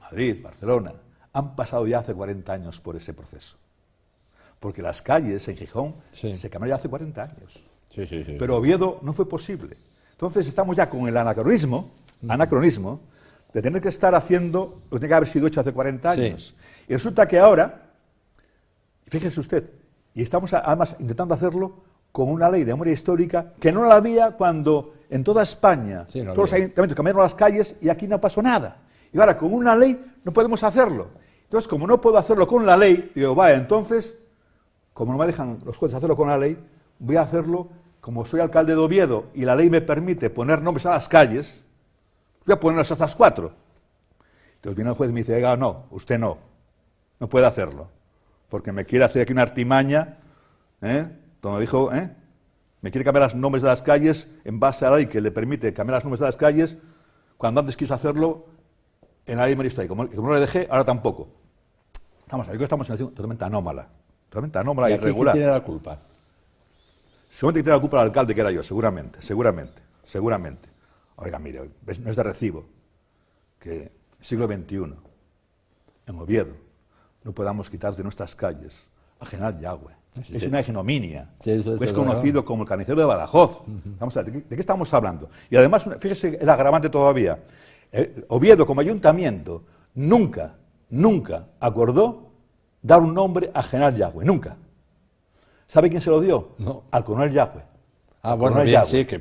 Madrid, Barcelona han pasado ya hace 40 años por ese proceso? Porque las calles en Gijón se cambiaron ya hace 40 años. Pero Oviedo no fue posible. Entonces estamos ya con el anacronismo de tener que estar haciendo lo que tiene que haber sido hecho hace 40 años. Sí. Y resulta que ahora, fíjese usted, y estamos además intentando hacerlo con una ley de memoria histórica que no la había cuando en toda España todos los ayuntamientos cambiaron las calles y aquí no pasó nada. Y ahora con una ley no podemos hacerlo. Entonces, como no puedo hacerlo con la ley, digo, vaya, entonces, como no me dejan los jueces hacerlo con la ley, voy a hacerlo, como soy alcalde de Oviedo y la ley me permite poner nombres a las calles, voy a ponerlas a estas 4. Entonces viene el juez y me dice, oiga, no, usted no puede hacerlo, porque me quiere hacer aquí una artimaña, donde dijo, me quiere cambiar los nombres de las calles en base a la ley que le permite cambiar los nombres de las calles, cuando antes quiso hacerlo en la ley de memoria histórica. Como no le dejé, ahora tampoco. Estamos en una situación totalmente anómala y irregular.
¿Quién tiene la culpa?
Seguramente que tiene la culpa el alcalde, que era yo, seguramente. Oiga, mire, no es de recibo que siglo XXI, en Oviedo, no podamos quitar de nuestras calles a General Yagüe. Sí, es una ignominia. Es conocido como el carnicero de Badajoz. Vamos a ver, ¿de qué estamos hablando? Y además, fíjese el agravante todavía. Oviedo, como ayuntamiento, nunca acordó dar un nombre a General Yagüe. Nunca. ¿Sabe quién se lo dio?
No.
Al coronel Yagüe.
Bueno, bien, Yagüe. Sí, que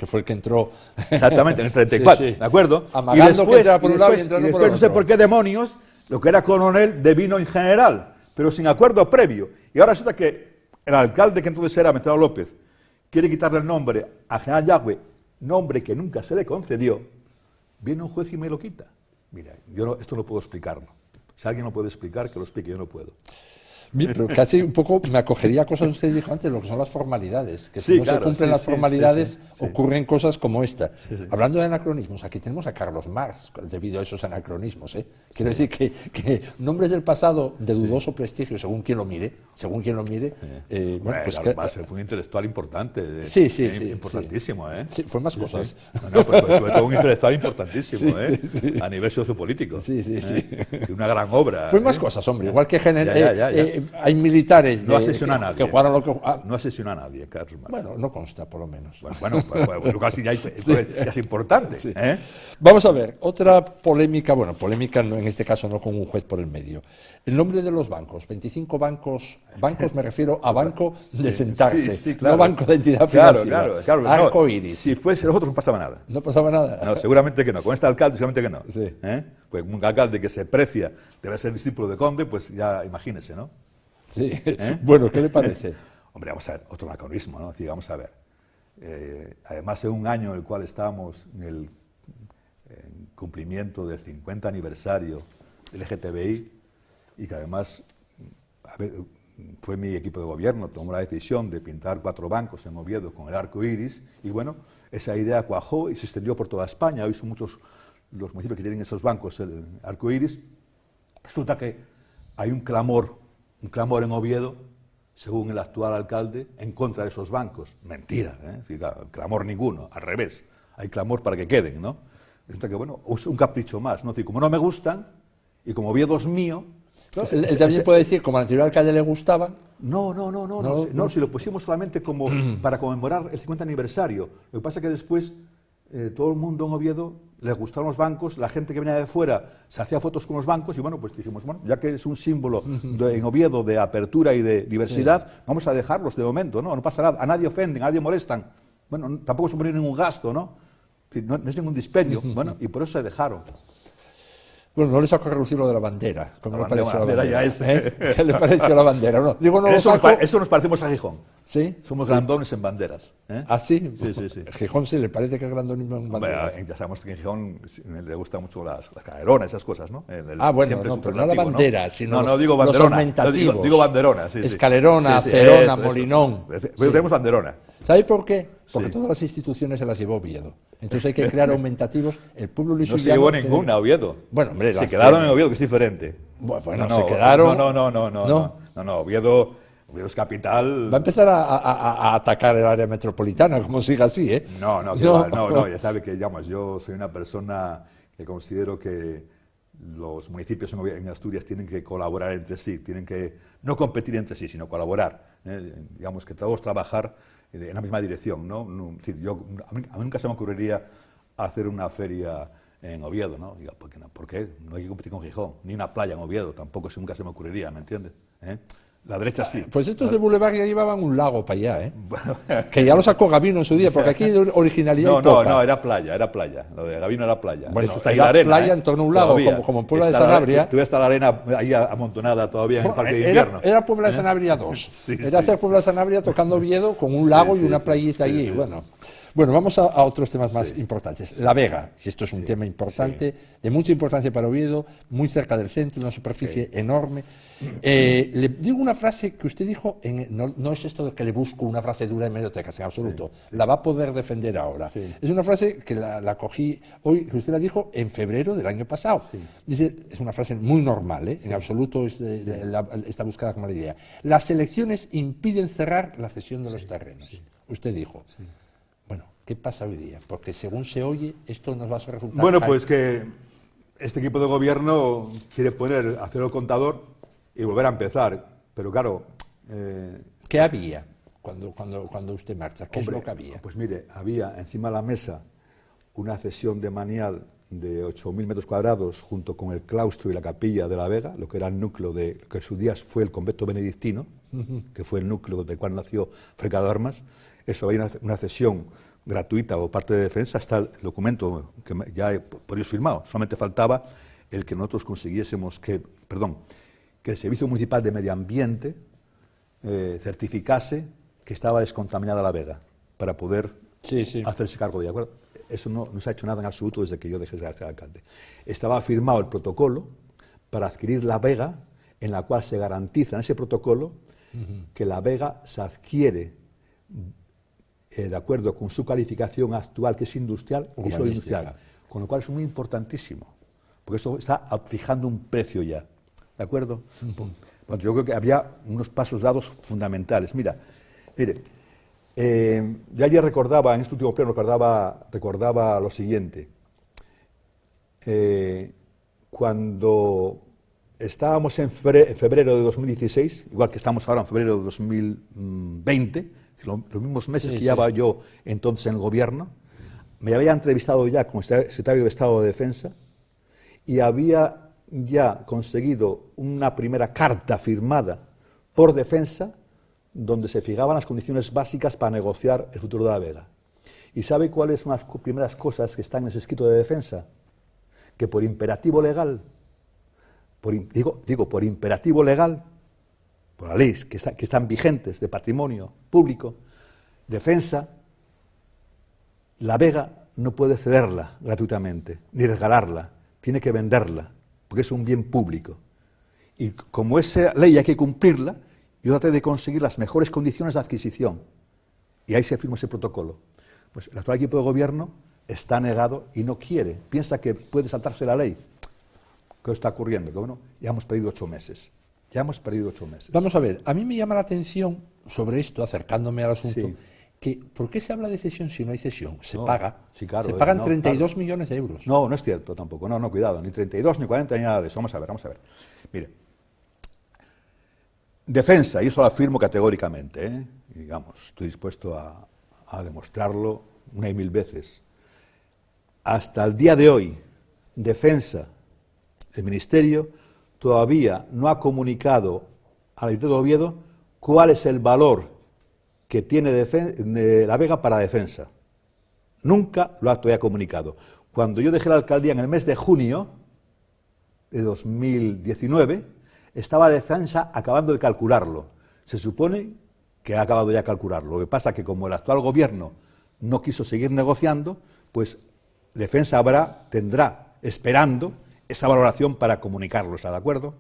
fue el que entró.
Exactamente, en el 34, sí. ¿De acuerdo?
Amagando y después, que entraba por un lado y entrando por el otro.
No sé por qué demonios, lo que era coronel devino en general, pero sin acuerdo previo. Y ahora resulta que el alcalde, que entonces era Mencelao López, quiere quitarle el nombre a General Yagüe, nombre que nunca se le concedió. Viene un juez y me lo quita. Mira, esto no puedo explicarlo. Si alguien lo puede explicar, que lo explique, yo no puedo.
Bien, pero casi un poco me acogería a cosas que usted dijo antes, lo que son las formalidades, que si no se cumplen las formalidades ocurren cosas como esta. Hablando de anacronismos, aquí tenemos a Carlos Marx debido a esos anacronismos. Quiero decir que nombres del pasado de dudoso prestigio, según quien lo mire, bueno, pues
Carlos Marx fue un intelectual importante, importantísimo.
Sí, fue más cosas.
No, pues sobre todo un intelectual importantísimo, a nivel sociopolítico.
Sí.
Una gran obra.
Fue más cosas, hombre, igual que hay militares
no asesina a nadie.
Que jugaron lo que
no asesina a nadie, Carlos Marx.
Bueno, no consta, por lo menos.
Bueno, lo casi ya es importante.
Sí. Vamos a ver, otra polémica, polémica no, en este caso no con un juez por el medio. El nombre de los bancos, 25 bancos me refiero a banco de sentarse, claro. No banco de entidad financiera.
Claro.
Arco Iris.
Si fuese nosotros no pasaba nada.
No pasaba nada.
No, seguramente que no. Con este alcalde seguramente que no.
Sí.
Pues un alcalde que se precia debe ser discípulo de Conde, pues ya imagínese, ¿no?
Sí. Bueno, ¿qué le parece?
Hombre, vamos a ver, otro anacronismo, ¿no? Vamos a ver. Además, en un año en el cual estábamos en cumplimiento del 50 aniversario del LGTBI y que además fue mi equipo de gobierno, tomó la decisión de pintar 4 bancos en Oviedo con el arco iris y bueno, esa idea cuajó y se extendió por toda España. Hoy son muchos los municipios que tienen esos bancos, el arco iris. Resulta que hay un clamor en Oviedo, según el actual alcalde, en contra de esos bancos. Mentira, clamor ninguno, al revés. Hay clamor para que queden, ¿no? Resulta que, bueno, es un capricho más, ¿no? Es decir, como no me gustan, y como Oviedo es mío...
Él también puede decir, como al anterior alcalde le gustaban...
No, si lo pusimos solamente como para conmemorar el 50 aniversario. Lo que pasa es que después todo el mundo en Oviedo les gustaron los bancos, la gente que venía de fuera se hacía fotos con los bancos y bueno, pues dijimos, bueno, ya que es un símbolo en Oviedo de apertura y de diversidad, vamos a dejarlos de momento, no pasa nada, a nadie ofenden, a nadie molestan, bueno, tampoco supone ningún gasto, ¿no? No es ningún dispendio, bueno, y por eso se dejaron.
Bueno, no le saco a relucir lo de la bandera. ¿Cómo le pareció la bandera?
Ya es.
¿Qué le pareció la bandera? No, digo, no
eso nos parecemos a Gijón.
¿Sí?
Somos grandones en banderas.
¿Ah, sí?
Sí.
Gijón sí le parece que es grandonismo en banderas.
Ya sabemos que en Gijón le gustan mucho las caleronas, esas cosas, ¿no?
Bueno, no, pero no la bandera, sino
no digo banderona,
los aumentativos.
Digo banderona, sí.
Escalerona, Cerona, Molinón.
Pero tenemos banderona.
¿Sabe por qué? Porque todas las instituciones se las llevó Oviedo. Entonces hay que crear aumentativos. El pueblo lisuyano...
No se llevó ninguna, Oviedo.
Bueno, hombre...
Se quedaron en Oviedo, que es diferente.
Bueno, se quedaron...
No, Oviedo es capital...
Va a empezar a atacar el área metropolitana, como siga así, ¿eh?
No, ya sabe que, digamos, yo soy una persona que considero que los municipios en Asturias tienen que colaborar entre sí, tienen que no competir entre sí, sino colaborar. Digamos que todos trabajar en la misma dirección, ¿no? A mí nunca se me ocurriría hacer una feria en Oviedo, ¿no? Digo, ¿por qué? No hay que competir con Gijón, ni una playa en Oviedo, tampoco nunca se me ocurriría, ¿me entiendes? La derecha sí.
Pues estos de Boulevard ya llevaban un lago para allá, ¿eh? Que ya lo sacó Gabino en su día, porque aquí originalidad
No, era playa. Lo de Gabino era playa.
Bueno,
de hecho, está ahí
era
la arena,
playa en torno a un lago, como en Puebla de Sanabria.
Tú está la arena ahí amontonada todavía en el parque de invierno.
Era Puebla de Sanabria 2.
Sí,
era hacer Puebla de Sanabria tocando Oviedo con un lago y una playita allí.
Sí.
Bueno, vamos a otros temas más importantes. La Vega, y esto es un tema importante, de mucha importancia para Oviedo, muy cerca del centro, una superficie enorme. Le digo una frase que usted dijo, no es esto de que le busco una frase dura en mediotecas, en absoluto. La va a poder defender ahora. Es una frase que la cogí hoy, que usted la dijo en febrero del año pasado. Dice, es una frase muy normal, en absoluto está buscada como la idea. Las elecciones impiden cerrar la cesión de los terrenos. Usted dijo. Bueno, ¿qué pasa hoy día? Porque según se oye, esto nos va a resultar...
Bueno, pues que este equipo de gobierno quiere poner a cero el contador y volver a empezar. Pero claro...
¿Qué había cuando usted marcha? ¿Qué es lo que había?
Pues mire, había encima de la mesa una cesión de manial de 8.000 metros cuadrados junto con el claustro y la capilla de la Vega, lo que era el núcleo de lo que en sus días fue el convento benedictino, que fue el núcleo del cual nació Frecado Armas. Eso, hay una cesión gratuita por parte de Defensa, está el documento que ya he por ellos firmado, solamente faltaba el que nosotros consiguiésemos que el Servicio Municipal de Medio Ambiente certificase que estaba descontaminada la Vega, para poder hacerse cargo de ella. Bueno, eso no se ha hecho nada en absoluto desde que yo dejé de ser alcalde. Estaba firmado el protocolo para adquirir la Vega, en la cual se garantiza en ese protocolo que la Vega se adquiere de acuerdo con su calificación actual, que es industrial y solo industrial, con lo cual es muy importantísimo, porque eso está fijando un precio ya, ¿de acuerdo? Bueno, yo creo que había unos pasos dados fundamentales. Mire, ya ayer recordaba, en este último pleno recordaba lo siguiente. Cuando estábamos en febrero de 2016, igual que estamos ahora en febrero de 2020, los mismos meses que llevaba yo entonces en el gobierno, me había entrevistado ya como secretario de Estado de Defensa y había ya conseguido una primera carta firmada por Defensa donde se fijaban las condiciones básicas para negociar el futuro de la Vega. ¿Y sabe cuáles son las primeras cosas que están en ese escrito de Defensa? Que por imperativo legal, por imperativo legal, por las leyes que están vigentes de patrimonio público, Defensa, la Vega no puede cederla gratuitamente, ni regalarla, tiene que venderla, porque es un bien público. Y como esa ley hay que cumplirla, yo traté de conseguir las mejores condiciones de adquisición. Y ahí se firmó ese protocolo. Pues el actual equipo de gobierno está negado y no quiere, piensa que puede saltarse la ley. ¿Qué está ocurriendo? Que bueno, ya hemos perdido 8 meses. Vamos
a ver, a mí me llama la atención sobre esto, acercándome al asunto, que ¿por qué se habla de cesión si no hay cesión? Se paga.
Sí, claro,
se pagan 32 millones de euros.
No es cierto tampoco. No, cuidado, ni 32, ni 40, ni nada de eso. Vamos a ver. Mire, Defensa, y eso lo afirmo categóricamente, y digamos, estoy dispuesto a demostrarlo una y mil veces. Hasta el día de hoy, Defensa, el Ministerio, todavía no ha comunicado al Ayuntamiento de Oviedo cuál es el valor que tiene la Vega para Defensa. Nunca lo ha todavía comunicado. Cuando yo dejé la alcaldía en el mes de junio de 2019, estaba Defensa acabando de calcularlo. Se supone que ha acabado ya de calcularlo. Lo que pasa es que como el actual gobierno no quiso seguir negociando, pues Defensa tendrá esperando esa valoración para comunicarlo, ¿está de acuerdo?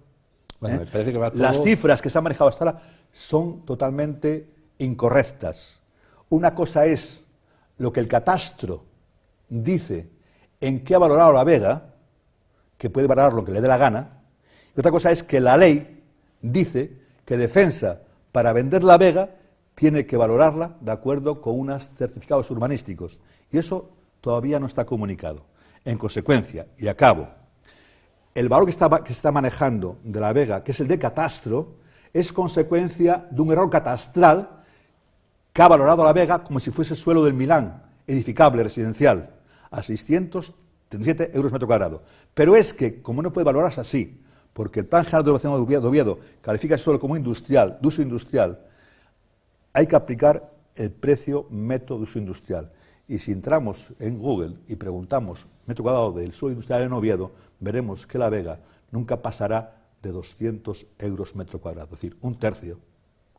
Bueno, me parece que va todo...
Las cifras que se han manejado hasta ahora son totalmente incorrectas. Una cosa es lo que el catastro dice en qué ha valorado la Vega, que puede valorar lo que le dé la gana, y otra cosa es que la ley dice que Defensa, para vender la Vega, tiene que valorarla de acuerdo con unos certificados urbanísticos. Y eso todavía no está comunicado. En consecuencia, y acabo, el valor que se está manejando de la Vega, que es el de catastro, es consecuencia de un error catastral que ha valorado la Vega como si fuese suelo del Milán, edificable, residencial, a 630 37 euros metro cuadrado. Pero es que, como no puede valorarse así, porque el Plan General de Ordenación de Oviedo califica el suelo como industrial, de uso industrial, hay que aplicar el precio metro de uso industrial. Y si entramos en Google y preguntamos metro cuadrado del suelo industrial en Oviedo, veremos que La Vega nunca pasará de 200 euros metro cuadrado, es decir, un tercio,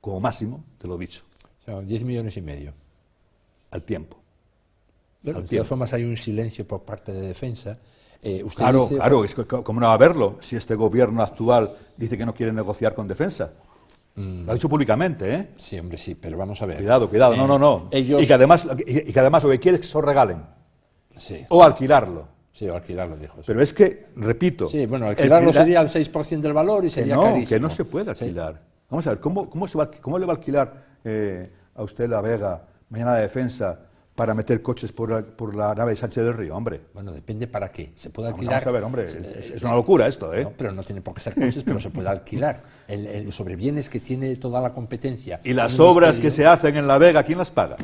como máximo, de lo dicho.
O sea, 10 millones y medio.
Al tiempo.
Bueno, de todas formas hay un silencio por parte de Defensa. Usted
Claro,
dice,
claro, es que, ¿cómo no va a verlo si este gobierno actual dice que no quiere negociar con Defensa? Lo ha dicho públicamente, ¿eh?
Sí, hombre, sí, pero vamos a ver.
Cuidado, cuidado, no.
Ellos...
Y que además lo que quiere es que se lo regalen.
Sí.
O alquilarlo.
Sí, o alquilarlo, dijo. Sí.
Pero es que, repito...
Sí, bueno, alquilarlo sería al 6% del valor y sería carísimo.
Que no se puede alquilar. Sí. Vamos a ver, ¿cómo le va a alquilar a usted La Vega, mañana de Defensa, para meter coches por la nave de Sánchez del Río, hombre?
Bueno, depende para qué. Se puede alquilar...
Vamos a ver, hombre, es una locura esto, ¿eh?
No, pero no tiene por qué ser coches, pero se puede alquilar. Sobre bienes que tiene toda la competencia.
¿Y las obras que se hacen en La Vega, quién las paga?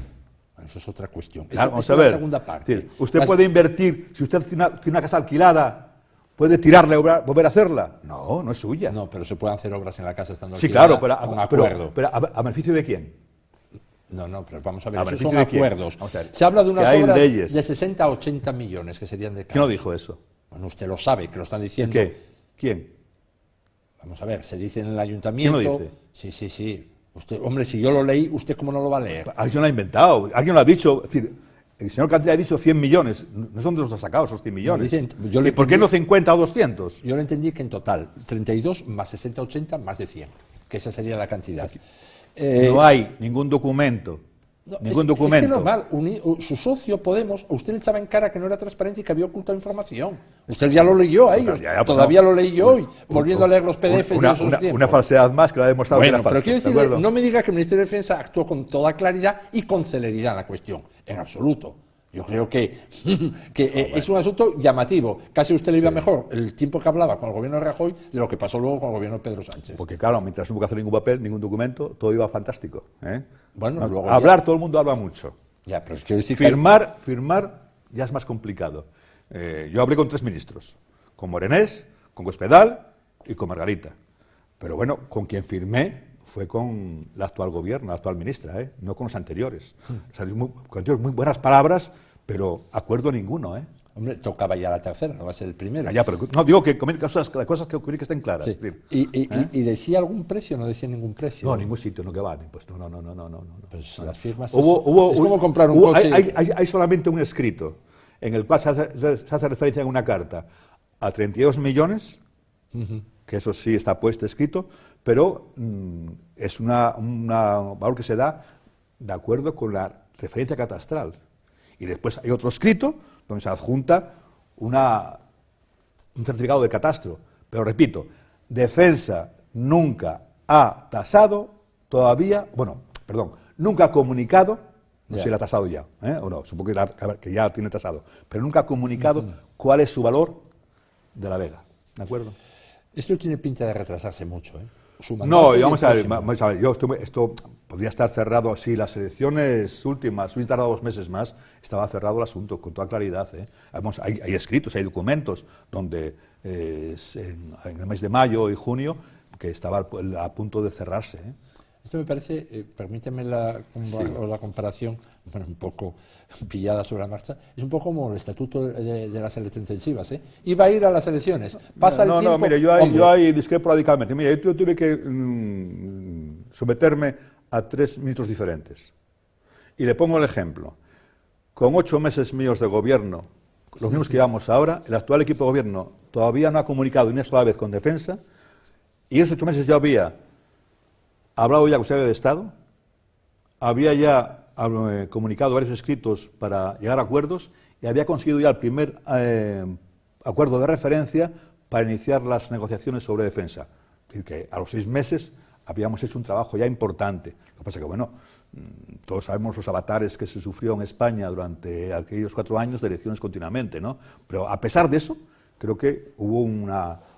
Bueno, eso es otra cuestión.
Claro, vamos a ver.
La segunda parte.
Es decir, usted puede invertir, si usted tiene una casa alquilada, ¿puede tirarla y volver a hacerla? No, no es suya.
No, pero se pueden hacer obras en la casa estando
sí,
alquilada.
Sí, claro,
con acuerdo.
Pero ¿a beneficio de quién?
No, pero vamos a ver, esos
beneficio
son
de quién?
acuerdos.
Vamos a ver,
se habla de unas
que hay
obras
leyes.
de 60 a 80 millones que serían de cada.
¿Quién lo dijo eso?
Bueno, usted lo sabe, que lo están diciendo.
¿Qué? ¿Quién?
Vamos a ver, se dice en el ayuntamiento.
¿Quién lo dice?
Sí. Usted, hombre, si yo lo leí, ¿usted cómo no lo va a leer?
Alguien lo ha inventado, alguien lo ha dicho. Es decir, el señor Cantera ha dicho 100 millones. No sé dónde los ha sacado esos 100 millones. ¿Y por qué no 50 o 200?
Yo lo entendí que en total, 32 más 60, 80, más de 100. Que esa sería la cantidad.
No hay ningún documento. Ningún documento.
Es que normal, su socio Podemos, usted le echaba en cara que no era transparente y que había ocultado información. Usted ya lo leyó a ellos, todavía lo leí yo hoy, volviendo a leer los PDFs de esos tiempos.
Una falsedad más que la ha demostrado que era falsa.
Pero quiero decirle, no me diga que el Ministerio de Defensa actuó con toda claridad y con celeridad en la cuestión, en absoluto. Yo creo que es un asunto llamativo. Casi usted le iba mejor el tiempo que hablaba con el gobierno de Rajoy de lo que pasó luego con el gobierno de Pedro Sánchez.
Porque claro, mientras no hubo que hacer ningún papel, ningún documento, todo iba fantástico.
Bueno, luego
hablar, todo el mundo habla mucho.
Ya, pero quiero decir
firmar ya es más complicado. Yo hablé con 3 ministros, con Morenés, con Cospedal y con Margarita. Pero bueno, con quien firmé fue con el actual gobierno, la actual ministra, no con los anteriores. O sea, muy buenas palabras, pero acuerdo ninguno.
Hombre, tocaba ya la tercera, no va a ser el primero.
Ya, pero no, digo que cosas que ocurrir que estén claras.
Sí.
Es decir,
¿Y decía algún precio o no decía ningún precio?
No, ningún sitio, no que vale. Pues no.
Pues las firmas es
como
comprar un coche.
Hay solamente un escrito en el cual se hace referencia en una carta a 32 millones, que eso sí está puesto escrito, pero es un valor que se da de acuerdo con la referencia catastral. Y después hay otro escrito donde se adjunta un certificado de catastro. Pero repito, Defensa nunca ha tasado todavía, nunca ha comunicado, no sé si la ha tasado ya, o no, supongo que ya tiene tasado, pero nunca ha comunicado cuál es su valor de La Vega. ¿De acuerdo?
Esto tiene pinta de retrasarse mucho,
No, vamos a ver, esto podría estar cerrado así, las elecciones últimas, hubiese tardado 2 meses más, estaba cerrado el asunto, con toda claridad. Vamos, hay escritos, hay documentos, donde en el mes de mayo y junio, que estaba a punto de cerrarse.
Esto me parece, permíteme la comparación, un poco pillada sobre la marcha, es un poco como el estatuto de las elecciones intensivas. Iba a ir a las elecciones, pasa el tiempo...
No, mire, yo ahí discrepo radicalmente. Mira, yo tuve que someterme a 3 ministros diferentes. Y le pongo el ejemplo. Con 8 meses míos de gobierno, los mismos que llevamos ahora, el actual equipo de gobierno todavía no ha comunicado ni una sola vez con Defensa, y esos 8 meses yo había hablado ya con el secretario de Estado, había ya comunicado varios escritos para llegar a acuerdos y había conseguido ya el primer acuerdo de referencia para iniciar las negociaciones sobre Defensa. Es decir, que a los 6 meses habíamos hecho un trabajo ya importante. Lo que pasa es que, todos sabemos los avatares que se sufrió en España durante aquellos 4 años de elecciones continuamente, ¿no? Pero a pesar de eso, creo que hubo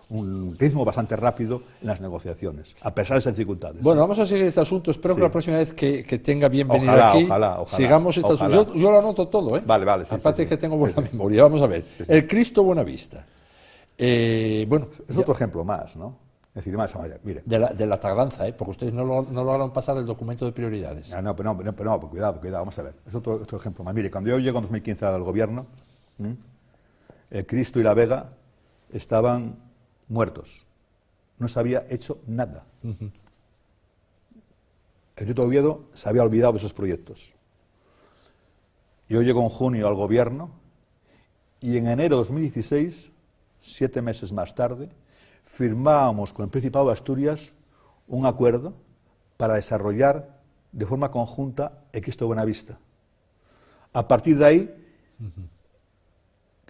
un ritmo bastante rápido en las negociaciones, a pesar de esas dificultades.
Bueno, vamos a seguir este asunto. Espero que la próxima vez que tenga bien venido
Ojalá,
aquí,
ojalá.
sigamos este asunto. Yo lo anoto todo, ¿eh?
Vale.
Aparte que tengo buena memoria. Vamos a ver. El Cristo Buenavista. Bueno,
es otro ejemplo más, ¿no? Es decir, más, mire.
De la tardanza, ¿eh? Porque ustedes no lograron pasar el documento de prioridades.
No, cuidado, vamos a ver. Es otro ejemplo más. Mire, cuando yo llego en 2015 al gobierno, el Cristo y la Vega estaban muertos. No se había hecho nada. El Ayuntamiento de Oviedo se había olvidado de esos proyectos. Yo llego en junio al gobierno y en enero de 2016, 7 meses más tarde, firmábamos con el Principado de Asturias un acuerdo para desarrollar de forma conjunta el Cristo Buenavista. A partir de ahí,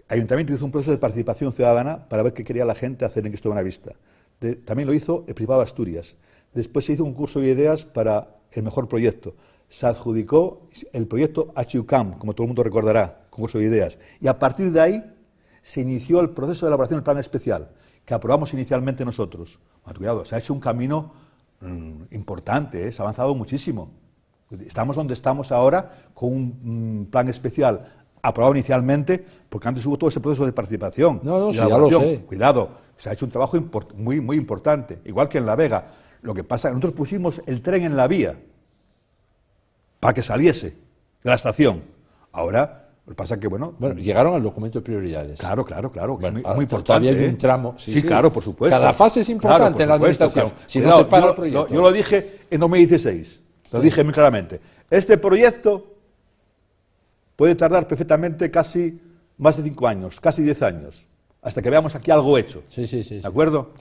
el Ayuntamiento hizo un proceso de participación ciudadana para ver qué quería la gente hacer en Cristo Buenavista. También lo hizo el Principado de Asturias. Después se hizo un curso de ideas para el mejor proyecto. Se adjudicó el proyecto HUCAM, como todo el mundo recordará, concurso de ideas. Y a partir de ahí se inició el proceso de elaboración del plan especial, que aprobamos inicialmente nosotros. Bueno, cuidado, se ha hecho un camino importante, se ha avanzado muchísimo. Estamos donde estamos ahora con un plan especial aprobado inicialmente, porque antes hubo todo ese proceso de participación.
No, sí, ya lo sé.
Cuidado, se ha hecho un trabajo muy importante, igual que en La Vega. Lo que pasa es que nosotros pusimos el tren en la vía para que saliese de la estación. Ahora, lo que pasa es que, bueno,
llegaron al documento de prioridades.
Claro,
Bueno,
muy importante.
Todavía hay un tramo.
Sí, claro, por supuesto.
Cada fase es importante en la administración. Si no se para el proyecto.
Yo lo dije en 2016, lo dije muy claramente. Este proyecto puede tardar perfectamente casi más de 5 años, casi 10 años, hasta que veamos aquí algo hecho.
Sí.
¿De acuerdo?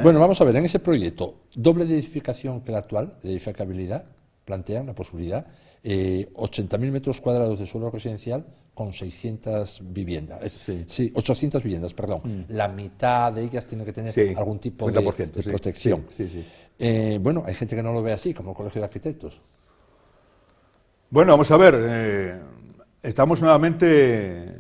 Bueno, vamos a ver, en ese proyecto, doble de edificación que el actual, de edificabilidad, plantean la posibilidad, 80.000 metros cuadrados de suelo residencial con 600 viviendas. Sí, 800 viviendas, perdón. La mitad de ellas tiene que tener algún tipo de protección. Bueno, hay gente que no lo ve así, como el Colegio de Arquitectos.
Bueno, vamos a ver, estamos nuevamente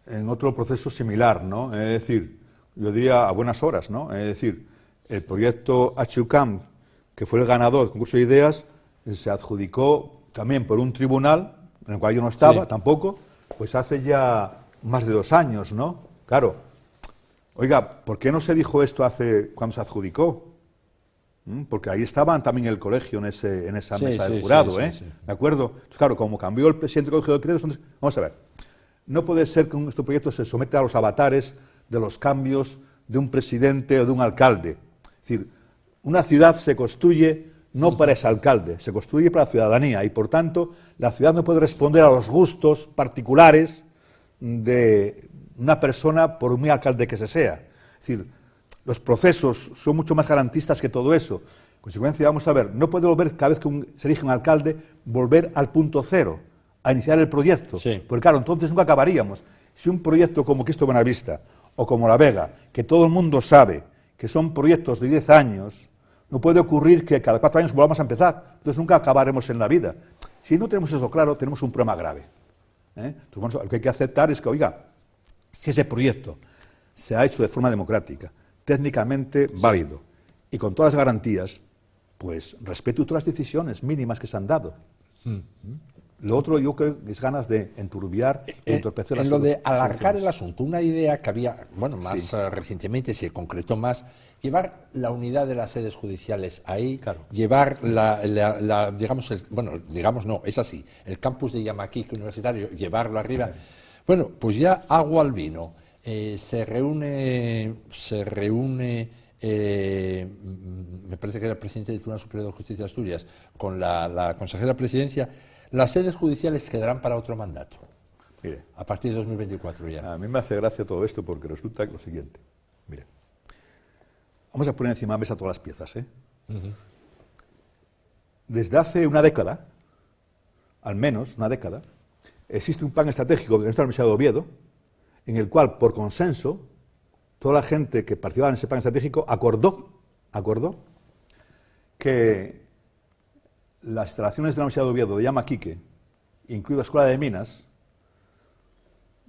en otro proceso similar, ¿no? Es decir, yo diría a buenas horas, ¿no? Es decir, el proyecto HUCAM, que fue el ganador del concurso de ideas, se adjudicó también por un tribunal, en el cual yo no estaba tampoco, pues hace ya más de 2 años, ¿no? Claro, oiga, ¿por qué no se dijo esto cuando se adjudicó? Porque ahí estaban también el colegio en esa mesa del jurado, ¿De acuerdo? Entonces, claro, como cambió el presidente del Colegio de Arquitectos, entonces, vamos a ver, no puede ser que este proyecto se someta a los avatares de los cambios de un presidente o de un alcalde. Es decir, una ciudad se construye no para ese alcalde, se construye para la ciudadanía y, por tanto, la ciudad no puede responder a los gustos particulares de una persona por muy alcalde que se sea. Es decir, los procesos son mucho más garantistas que todo eso. En consecuencia, vamos a ver, no puede volver cada vez que se elige un alcalde, volver al punto cero, a iniciar el proyecto. Porque claro, entonces nunca acabaríamos. Si un proyecto como Cristo Buenavista o como La Vega, que todo el mundo sabe que son proyectos de 10 años, no puede ocurrir que cada 4 años volvamos a empezar. Entonces nunca acabaremos en la vida. Si no tenemos eso claro, tenemos un problema grave. Entonces, bueno, lo que hay que aceptar es que, oiga, si ese proyecto se ha hecho de forma democrática, técnicamente válido y con todas las garantías, pues respeto todas las decisiones mínimas que se han dado. Lo otro, yo creo que es ganas de enturbiar y entorpecer
en lo de alargar el asunto, una idea que había, bueno, más recientemente se concretó más, llevar la unidad de las sedes judiciales ahí, llevar digamos no, es así, el campus de Yamaquique universitario, llevarlo arriba. Bueno, pues ya agua al vino. Se reúne, me parece que era el presidente del Tribunal Superior de Justicia de Asturias, con la consejera de Presidencia. Las sedes judiciales quedarán para otro mandato.
Mire,
a partir de 2024 ya.
A mí me hace gracia todo esto porque resulta lo siguiente. Mire, vamos a poner encima de la mesa todas las piezas, Desde hace una década, al menos una década, existe un plan estratégico de nuestra Universidad de Oviedo, en el cual, por consenso, toda la gente que participaba en ese plan estratégico acordó que las instalaciones de la Universidad de Oviedo de Yamaquique, incluida la Escuela de Minas,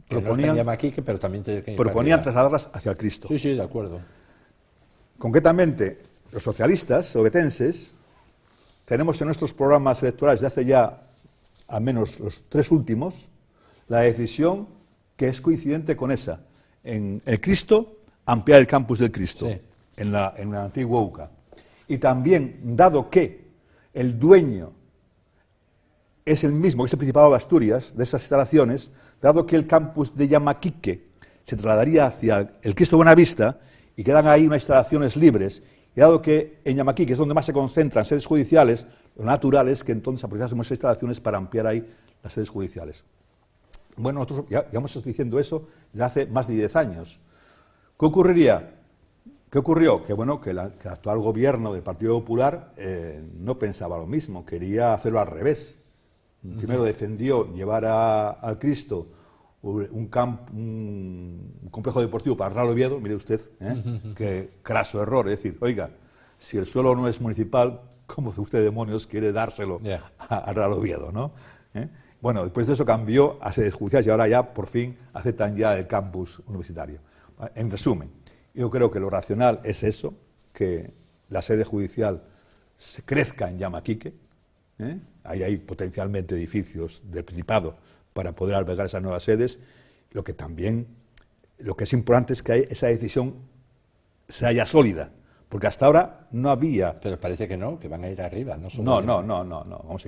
proponían
Yamaquique, pero también
trasladarlas hacia el Cristo.
Sí, de acuerdo.
Concretamente, los socialistas obetenses tenemos en nuestros programas electorales de hace ya al menos los 3 últimos la decisión que es coincidente con esa, en el Cristo, ampliar el campus del Cristo,
sí,
en la antigua UCA. Y también, dado que el dueño es el mismo que es el Principado de Asturias, de esas instalaciones, dado que el campus de Yamaquique se trasladaría hacia el Cristo Buenavista y quedan ahí unas instalaciones libres, y dado que en Yamaquique es donde más se concentran sedes judiciales, lo natural es que entonces aprovechásemos esas instalaciones para ampliar ahí las sedes judiciales. Bueno, nosotros ya hemos estado diciendo eso desde hace más de 10 años. ¿Qué ocurriría? ¿Qué ocurrió? Que bueno, que el actual gobierno del Partido Popular no pensaba lo mismo, quería hacerlo al revés. Primero defendió llevar al Cristo un complejo deportivo para Real Oviedo, mire usted, qué craso error, es decir, oiga, si el suelo no es municipal, ¿cómo usted, demonios, quiere dárselo a Real Oviedo, no? Bueno, después de eso cambió a sedes judiciales y ahora ya, por fin, aceptan ya el campus universitario. En resumen, yo creo que lo racional es eso, que la sede judicial se crezca en Yamaquique, ahí hay potencialmente edificios del Principado para poder albergar esas nuevas sedes. Lo que es importante es que esa decisión se haya sólida, porque hasta ahora no había...
Pero parece que no, que van a ir arriba.
No. Vamos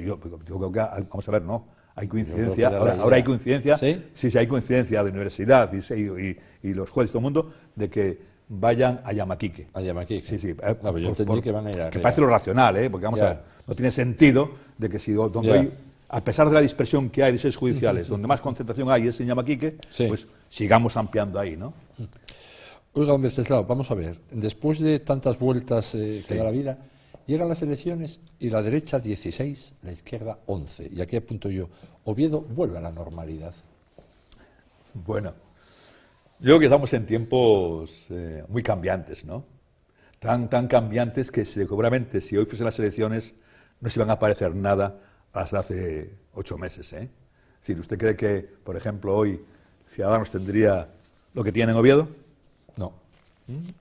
a ver, no. Hay coincidencia, ahora hay coincidencia, ¿sí? Hay coincidencia de universidad y los jueces de todo el mundo de que vayan a Yamaquique.
A Yamaquique.
Sí.
No, yo entendí que van a ir arriba.
Que parece lo racional, porque vamos a ver, no tiene sentido de que si donde hay, a pesar de la dispersión que hay de sedes judiciales, donde más concentración hay es en Yamaquique, pues sigamos ampliando ahí, ¿no?
Oiga, don Venceslao, vamos a ver, después de tantas vueltas que da la vida, llegan las elecciones y la derecha 16, la izquierda 11. Y aquí apunto yo, Oviedo vuelve a la normalidad.
Bueno, yo creo que estamos en tiempos muy cambiantes, ¿no? Tan cambiantes que seguramente si hoy fuesen las elecciones no se iban a parecer nada a las de hace 8 meses, Es decir, ¿usted cree que, por ejemplo, hoy Ciudadanos tendría lo que tiene en Oviedo?
No.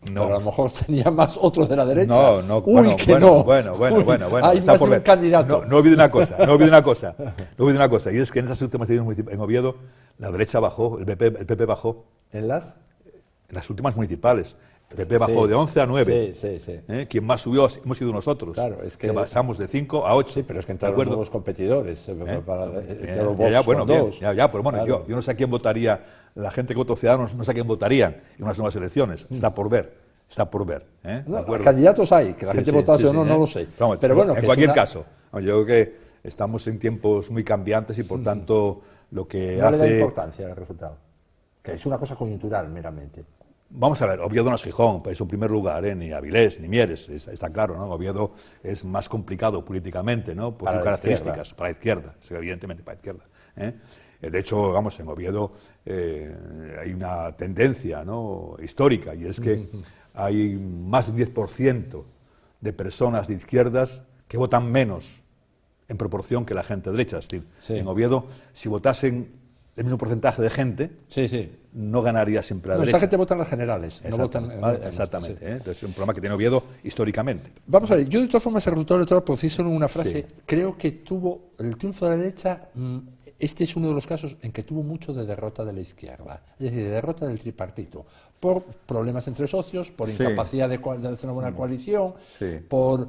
Pero a lo mejor tenía más otros de la derecha.
No.
Bueno, hay
está
más
por
de
ver.
un candidato.
No olvide una cosa, y es que en esas últimas elecciones en Oviedo la derecha bajó, el PP bajó.
¿En
las últimas municipales. El PP bajó de 11 a 9.
Sí.
Quien más subió hemos sido nosotros.
Claro, es que
pasamos de 5 a 8.
Sí, pero es que entraron nuevos competidores.
Pero bueno, yo no sé a quién votaría. La gente que votó Ciudadanos no sé a quién votarían en unas nuevas elecciones. Está por ver.
Candidatos hay, que la gente votase o no, no lo sé.
Pero bueno, en cualquier caso, yo creo que estamos en tiempos muy cambiantes y por tanto lo que
no
hace...
le da importancia al resultado, que es una cosa coyuntural meramente.
Vamos a ver, Oviedo no es Gijón, pues en primer lugar, ni Avilés, ni Mieres, está claro, ¿no? Oviedo es más complicado políticamente, ¿no? Por sus características, para la izquierda, evidentemente para la izquierda. De hecho, vamos, en Oviedo hay una tendencia, ¿no?, histórica, y es que hay más de un 10% de personas de izquierdas que votan menos en proporción que la gente derecha. Es decir, en Oviedo, si votasen el mismo porcentaje de gente, no ganaría siempre la derecha.
Esa gente vota en las generales.
Exactamente. Entonces es un problema que tiene Oviedo históricamente.
Vamos a ver, yo de todas formas el resultado electoral, por decirlo en una frase, creo que tuvo el triunfo de la derecha. Este es uno de los casos en que tuvo mucho de derrota de la izquierda, es decir, de derrota del tripartito, por problemas entre socios, por incapacidad de hacer una buena coalición, por,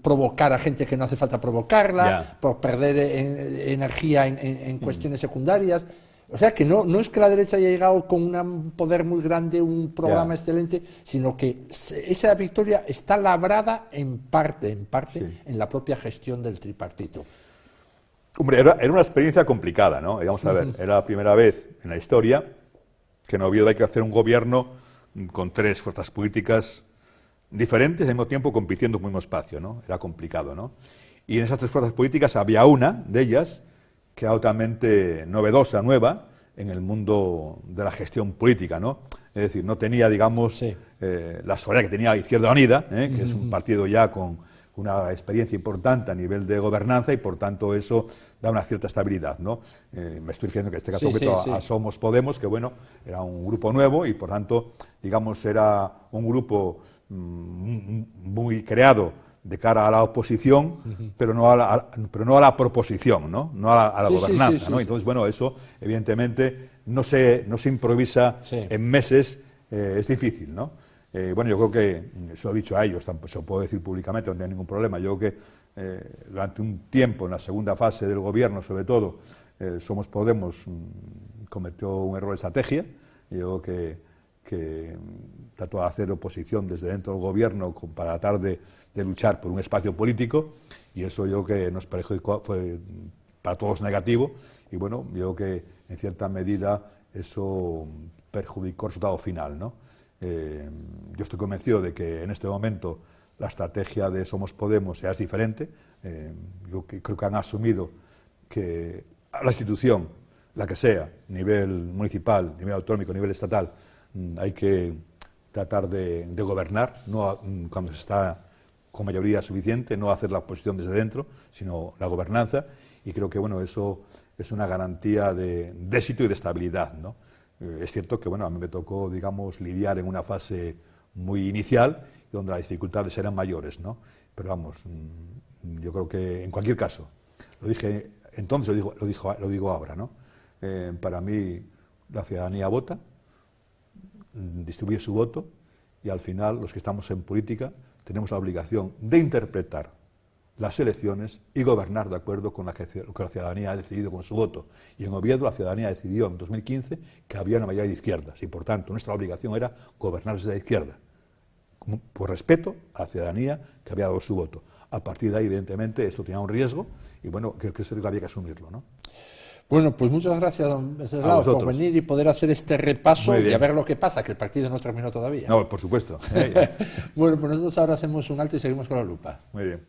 provocar a gente que no hace falta provocarla, por perder energía en cuestiones secundarias. O sea, que no es que la derecha haya llegado con un poder muy grande, un programa excelente, sino que esa victoria está labrada en parte en la propia gestión del tripartito.
Hombre, era una experiencia complicada, ¿no? Vamos a ver, era la primera vez en la historia que en Oviedo hay que hacer un gobierno con 3 fuerzas políticas diferentes, al mismo tiempo compitiendo en el mismo espacio, ¿no? Era complicado, ¿no? Y en esas 3 fuerzas políticas había una de ellas que era totalmente novedosa, nueva, en el mundo de la gestión política, ¿no? Es decir, no tenía, digamos, la soberanía que tenía Izquierda Unida, que es un partido ya con una experiencia importante a nivel de gobernanza y por tanto eso da una cierta estabilidad, ¿no? Me estoy refiriendo que en este caso concreto a Somos Podemos, que bueno, era un grupo nuevo y por tanto, digamos, era un grupo muy creado de cara a la oposición, pero no a la proposición, ¿no? No a la gobernanza, ¿no? Entonces, bueno, eso evidentemente no se improvisa en meses, es difícil, ¿no? Bueno, yo creo que, se lo he dicho a ellos, se lo puedo decir públicamente, no tengo ningún problema. Yo creo que durante un tiempo, en la segunda fase del gobierno, sobre todo, Somos Podemos cometió un error de estrategia. Yo creo que trató de hacer oposición desde dentro del gobierno para tratar de luchar por un espacio político, y eso yo creo que nos perjudicó, fue para todos negativo, y bueno, yo creo que en cierta medida eso perjudicó el resultado final, ¿no? Yo estoy convencido de que en este momento la estrategia de Somos Podemos ya es diferente. Yo creo que han asumido que a la institución, la que sea, nivel municipal, nivel autonómico, nivel estatal, hay que tratar de gobernar, no cuando se está con mayoría suficiente, no hacer la oposición desde dentro, sino la gobernanza, y creo que bueno, eso es una garantía de éxito y de estabilidad, ¿no? Es cierto que bueno, a mí me tocó, digamos, lidiar en una fase muy inicial, donde las dificultades eran mayores, ¿no? Pero vamos, yo creo que en cualquier caso, lo dije entonces, lo digo ahora, ¿no? Para mí la ciudadanía vota, distribuye su voto, y al final los que estamos en política tenemos la obligación de interpretar las elecciones y gobernar de acuerdo con lo que la ciudadanía ha decidido con su voto. Y en Oviedo la ciudadanía decidió en 2015 que había una mayoría de izquierdas, y por tanto nuestra obligación era gobernar desde la izquierda, por respeto a la ciudadanía que había dado su voto. A partir de ahí, evidentemente, esto tenía un riesgo, y bueno, creo que eso había que asumirlo, ¿no?
Bueno, pues muchas gracias, don Wenceslao, por venir y poder hacer este repaso y a ver lo que pasa, que el partido no terminó todavía.
No, por supuesto.
Bueno, pues nosotros ahora hacemos un alto y seguimos con la lupa.
Muy bien.